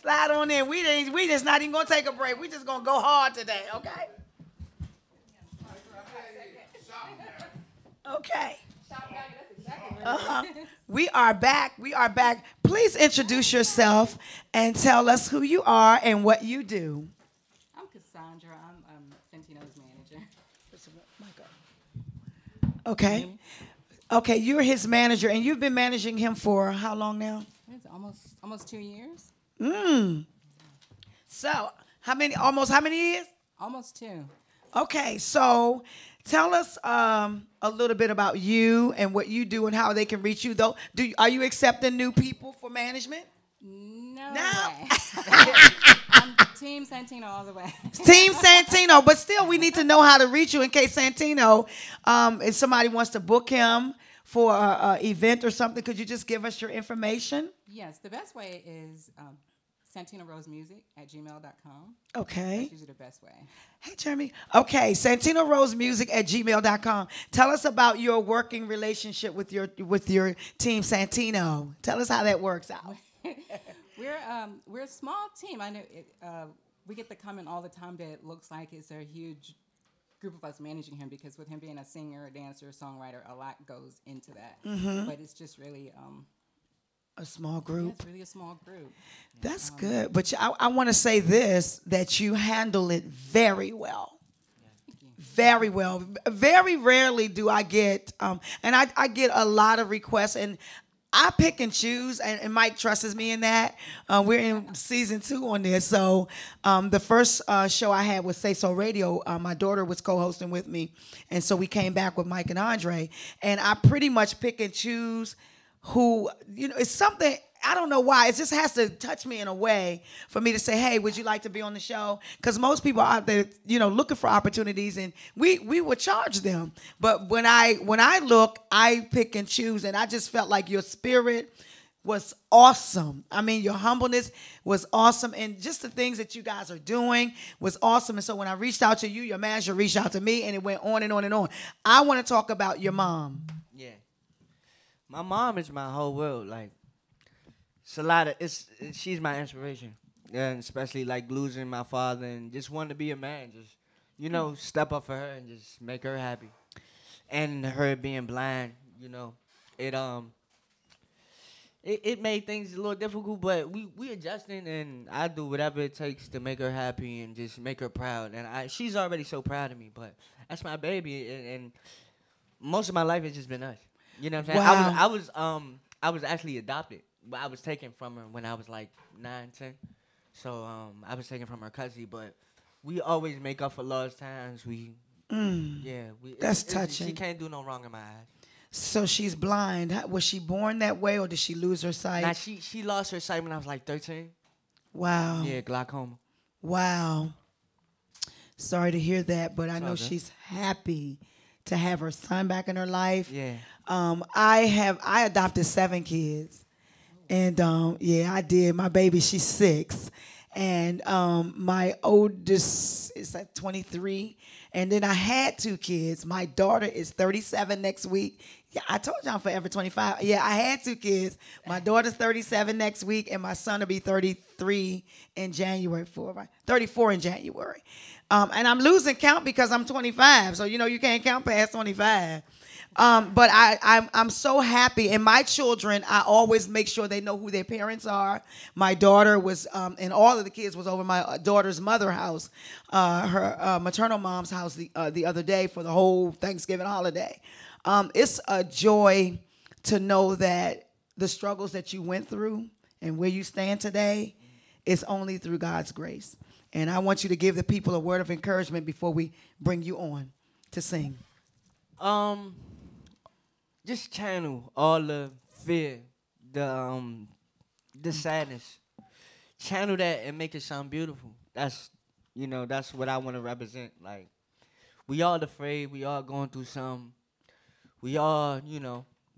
Speaker 2: Slide on in. We just not even gonna take a break. We just gonna go hard today. Okay. Okay. We are back. We are back. Please introduce yourself and tell us who you are and what you do.
Speaker 5: I'm Cassandra. I'm Santino's manager.
Speaker 2: Okay. Okay, you're his manager, and you've been managing him for how long now?
Speaker 5: It's almost 2 years.
Speaker 2: So, how many years?
Speaker 5: Almost 2.
Speaker 2: Okay, so tell us a little bit about you and what you do and how they can reach you. Though, are you accepting new people for management?
Speaker 5: No
Speaker 2: No.
Speaker 5: way. I'm Team Santino all the way.
Speaker 2: Team Santino, but still, we need to know how to reach you in case Santino, if somebody wants to book him for an event or something. Could you just give us your information?
Speaker 5: Yes, the best way is SantinoRoseMusic@gmail.com.
Speaker 2: Okay.
Speaker 5: That's usually the best way.
Speaker 2: Hey, Jeremy. Okay, SantinoRoseMusic@gmail.com. Tell us about your working relationship with your team Santino. Tell us how that works out.
Speaker 5: We're a small team. I know we get the comment all the time that it looks like it's a huge group of us managing him because with him being a singer, a dancer, songwriter, a lot goes into that. But it's just really
Speaker 2: A small group.
Speaker 5: yeah, it's really a small group.
Speaker 2: That's good. But I want to say this, that you handle it very well. Very well. Very rarely do I get, and I get a lot of requests, and I pick and choose, and Mike trusts me in that. We're in season 2 on this. So the first show I had was Say So Radio. My daughter was co-hosting with me, and so we came back with Mike and Andree, and I pretty much pick and choose who, it's something, I don't know why. It just has to touch me in a way for me to say, hey, would you like to be on the show? Because most people are out there, looking for opportunities, and we would charge them. But when I look, I pick and choose, and I just felt like your spirit was awesome. I mean, your humbleness was awesome, and just the things that you guys are doing was awesome. And so when I reached out to you, your manager reached out to me, and it went on and on and on. I want to talk about your mom.
Speaker 4: Yeah. My mom is my whole world. Like, it's a lot of, she's my inspiration. And especially like losing my father and just wanting to be a man. Just, step up for her and just make her happy. And her being blind, it made things a little difficult, but we adjusting, and I do whatever it takes to make her happy and just make her proud. And she's already so proud of me, but that's my baby, and most of my life it's just been us. You know what I'm saying?
Speaker 2: Wow.
Speaker 4: I was actually adopted, but I was taken from her when I was like 9, 10. So I was taken from her cousin, but we always make up for lost times.
Speaker 2: That's touching.
Speaker 4: She can't do no wrong in my eyes.
Speaker 2: So she's blind. Was she born that way, or did she lose her sight?
Speaker 4: Now she lost her sight when I was like 13.
Speaker 2: Wow.
Speaker 4: Yeah, glaucoma.
Speaker 2: Wow. Sorry to hear that, but I know
Speaker 4: good.
Speaker 2: she's happy to have her son back in her life.
Speaker 4: Yeah.
Speaker 2: I adopted 7 kids, and I did. My baby, she's 6, and my oldest is like 23, and then I had 2 kids. My daughter is 37 next week. Yeah, I told you I'm forever 25. Yeah, I had 2 kids. My daughter's 37 next week, and my son will be 33 in January. 34 in January. And I'm losing count because I'm 25. So, you can't count past 25. But I'm so happy. And my children, I always make sure they know who their parents are. My daughter was, and all of the kids was over my daughter's mother house, her maternal mom's house the other day for the whole Thanksgiving holiday. It's a joy to know that the struggles that you went through and where you stand today is only through God's grace. And I want you to give the people a word of encouragement before we bring you on to sing.
Speaker 4: Just channel all the fear, the sadness. Channel that and make it sound beautiful. That's what I want to represent. Like, we all afraid. We all going through some. We all,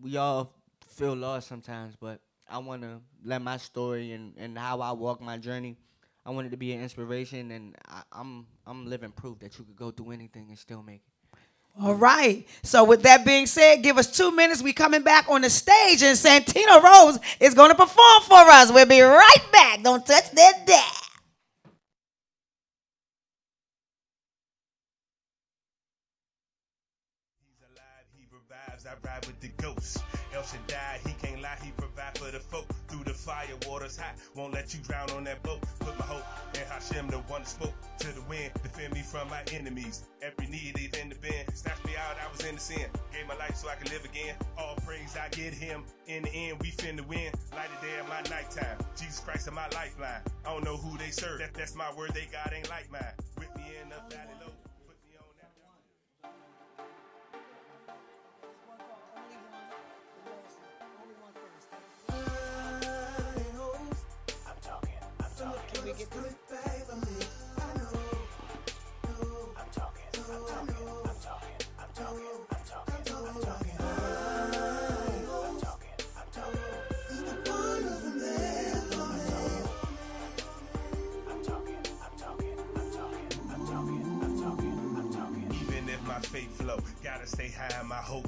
Speaker 4: we all feel lost sometimes. But I want to let my story and how I walk my journey. I want it to be an inspiration, and I'm living proof that you could go through anything and still make it.
Speaker 2: All right. So with that being said, give us 2 minutes. We coming back on the stage, and Santino Rose is going to perform for us. We'll be right back. Don't touch that dial.
Speaker 1: He's alive, he revives, I ride with the ghost. El Shaddai, he can't lie, he provide for the folk. Through the fire, water's hot, won't let you drown on that boat. Put my hope in Hashem, the one that spoke to the wind. Defend me from my enemies, every need they've in the bend. Snatched me out, I was in the sin. Gave my life so I could live again. All praise I get him, in the end we finna win. Light a day in my nighttime, Jesus Christ is my lifeline. I don't know who they serve, that's my word, they God ain't like mine. With me in the valley low. Even if my faith flow, gotta stay high in my hope.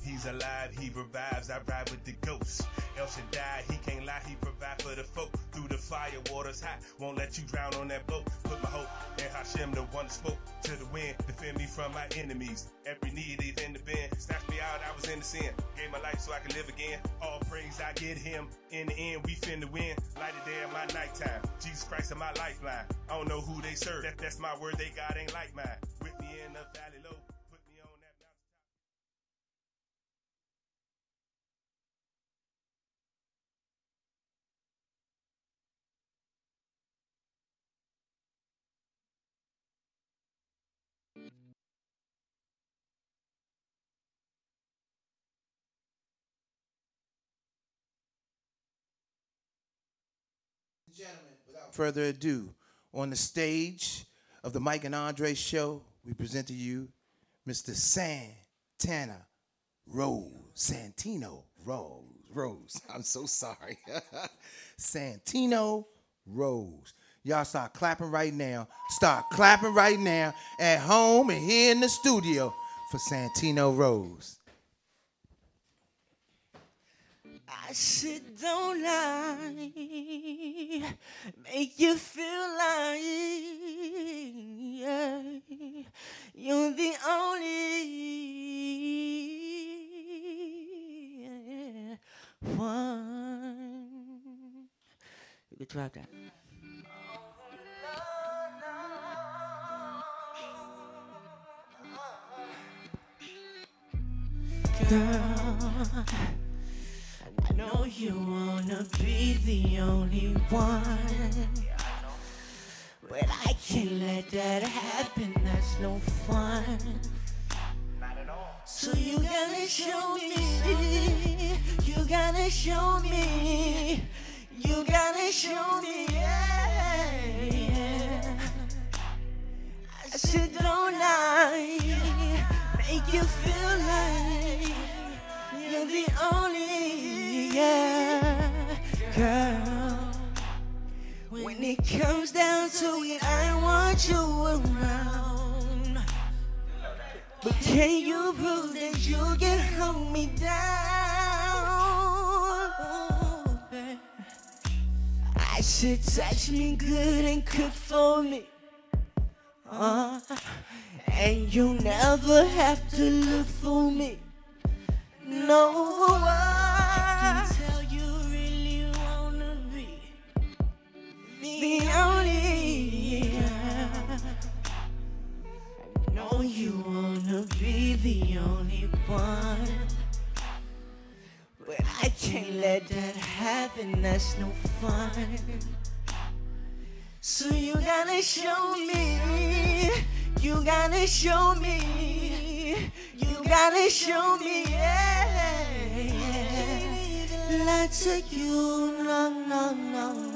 Speaker 1: He's alive, he revives, I ride with the ghost. El Shaddai, he can't lie, he provide for the folk. Through the fire, water's hot, won't let you drown on that boat. Put my hope in Hashem, the one that spoke to the wind. Defend me from my enemies, every need they've in the bend. Snatched me out, I was in the sin. Gave my life so I could live again. All praise I get him, in the end we finna win. Light a day in my nighttime, Jesus Christ is my lifeline. I don't know who they serve, that's my word, they God ain't like mine. With me in the valley low.
Speaker 3: Gentlemen, without further ado, on the stage of the Mike and Andree show, we present to you Mr. Santana Rose. Santino Rose. I'm so sorry. Santino Rose. Y'all start clapping right now. Start clapping right now at home and here in the studio for Santino Rose.
Speaker 4: I said don't lie, make you feel like you're the only one. You could drop that. Girl, I know you wanna be the only one, but I can't let that happen, that's no fun. So you gotta show me, you gotta show me, you gotta show me, yeah. I said don't lie, make you feel like you're the only, yeah, girl. When it comes down to it, I want you around. But can you prove that you can hold me down? Babe? I said touch me good and cook for me. And you never have to look for me. No, I can tell you really wanna be the only. I know you wanna be the only one, but I can't let that happen. That's no fun. So you gotta show me. You gotta show me. You gotta show me, yeah. Lie to you, no.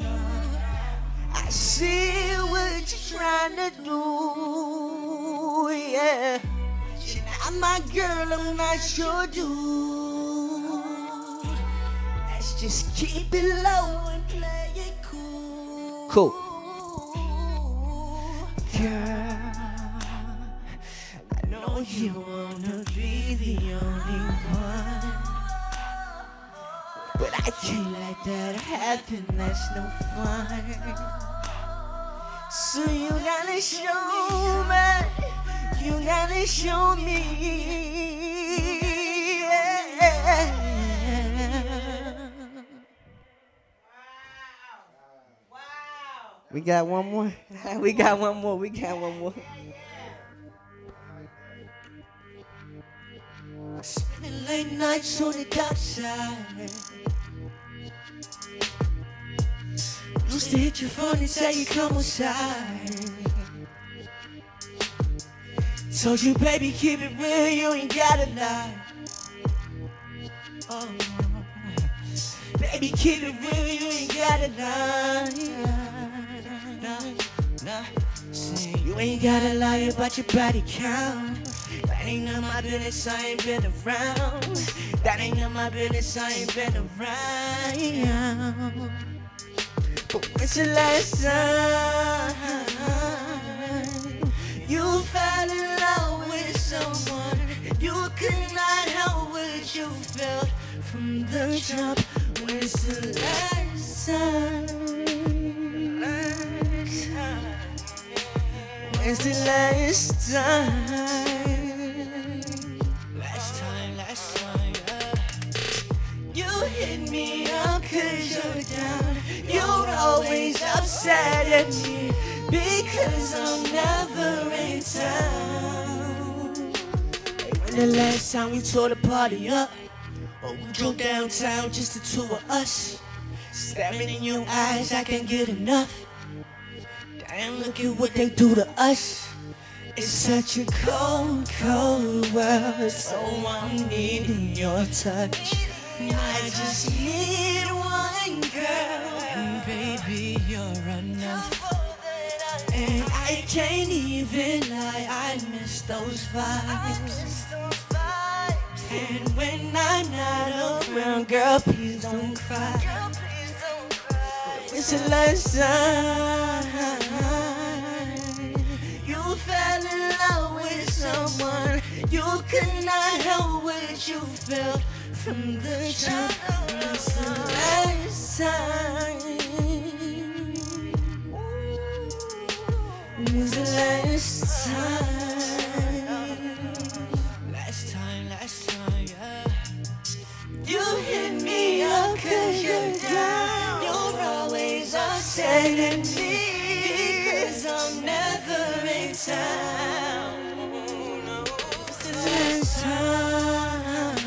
Speaker 4: I see what you're trying to do, yeah. my girl, I'm not your dude. Let's just keep it low and play it cool. Cool. Girl, I know you wanna be the only one, but I can't let that happen, that's no fun. So you gotta show me, you gotta show me. Yeah. We got one more. We got one more. We got one more. Spending late nights on the dark side. Used to hit your phone and tell you come outside. Told you, baby, keep it real, you ain't gotta lie. Oh, baby, keep it real, you ain't gotta lie. Nah. Say, you ain't gotta lie about your body count. That ain't none of my business, I ain't been around. That ain't none of my business, I ain't been around. But when's the last time you fell in love with someone? You could not help what you felt from the jump. When's the last time? When's the last time? Last time, yeah. You hit me up 'cause you're down. You're always upset at me because I'm never in town. Hey, when the last time we tore the party up? Or we drove downtown, just the two of us. Staring in your eyes, I can't get enough. Damn, look at what they do to us. It's such a cold, cold world, so I'm needing your touch. I just need one girl, and baby, you're enough. And I can't even lie, I miss those vibes. And when I'm not around, girl, please don't cry. It's the last time you fell in love with someone. You could not help what you felt from the jump. It's the last time. It's the last time. Last time, yeah. You hit me up 'cause you're down. You're always upset at me because I'm never in town. It's the last time.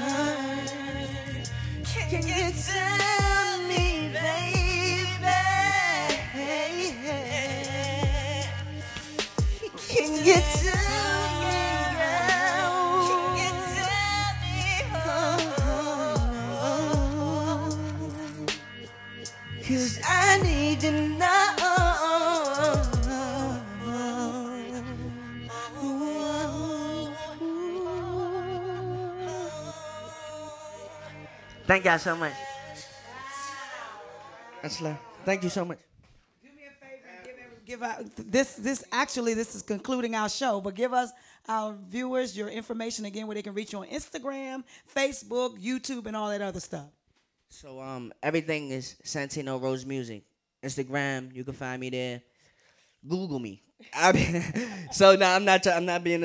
Speaker 4: Can you tell me, baby? Can you tell me now? Can you tell me? Cause I need to know. Thank y'all so much. That's love. Thank you so much.
Speaker 2: Do me a favor and give out this is concluding our show, but give us our viewers your information again where they can reach you on Instagram, Facebook, YouTube, and all that other stuff.
Speaker 4: So everything is Santino Rose Music. Instagram, you can find me there. Google me. So no, I'm not being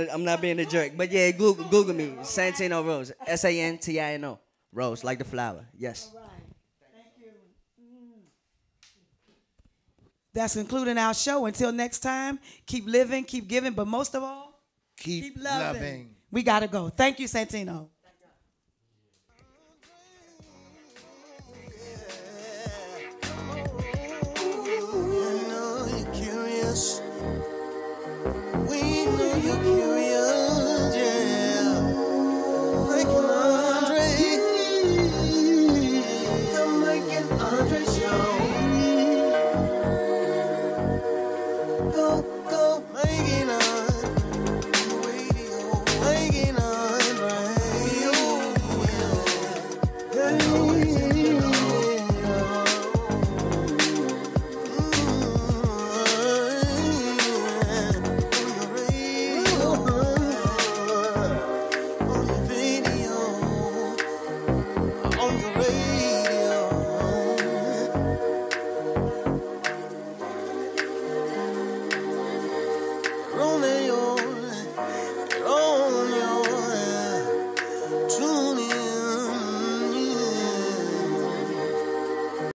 Speaker 4: a jerk. But yeah, Google me. Santino Rose. Santino Rose, like the flower. Yes.
Speaker 2: All right. Thank you. That's concluding our show. Until next time, keep living, keep giving, but most of all, keep loving. We gotta go. Thank you, Santino.
Speaker 1: We know you're curious, yeah. Making Andree, the making Andree show. Go, making on the radio, making on. Romeo.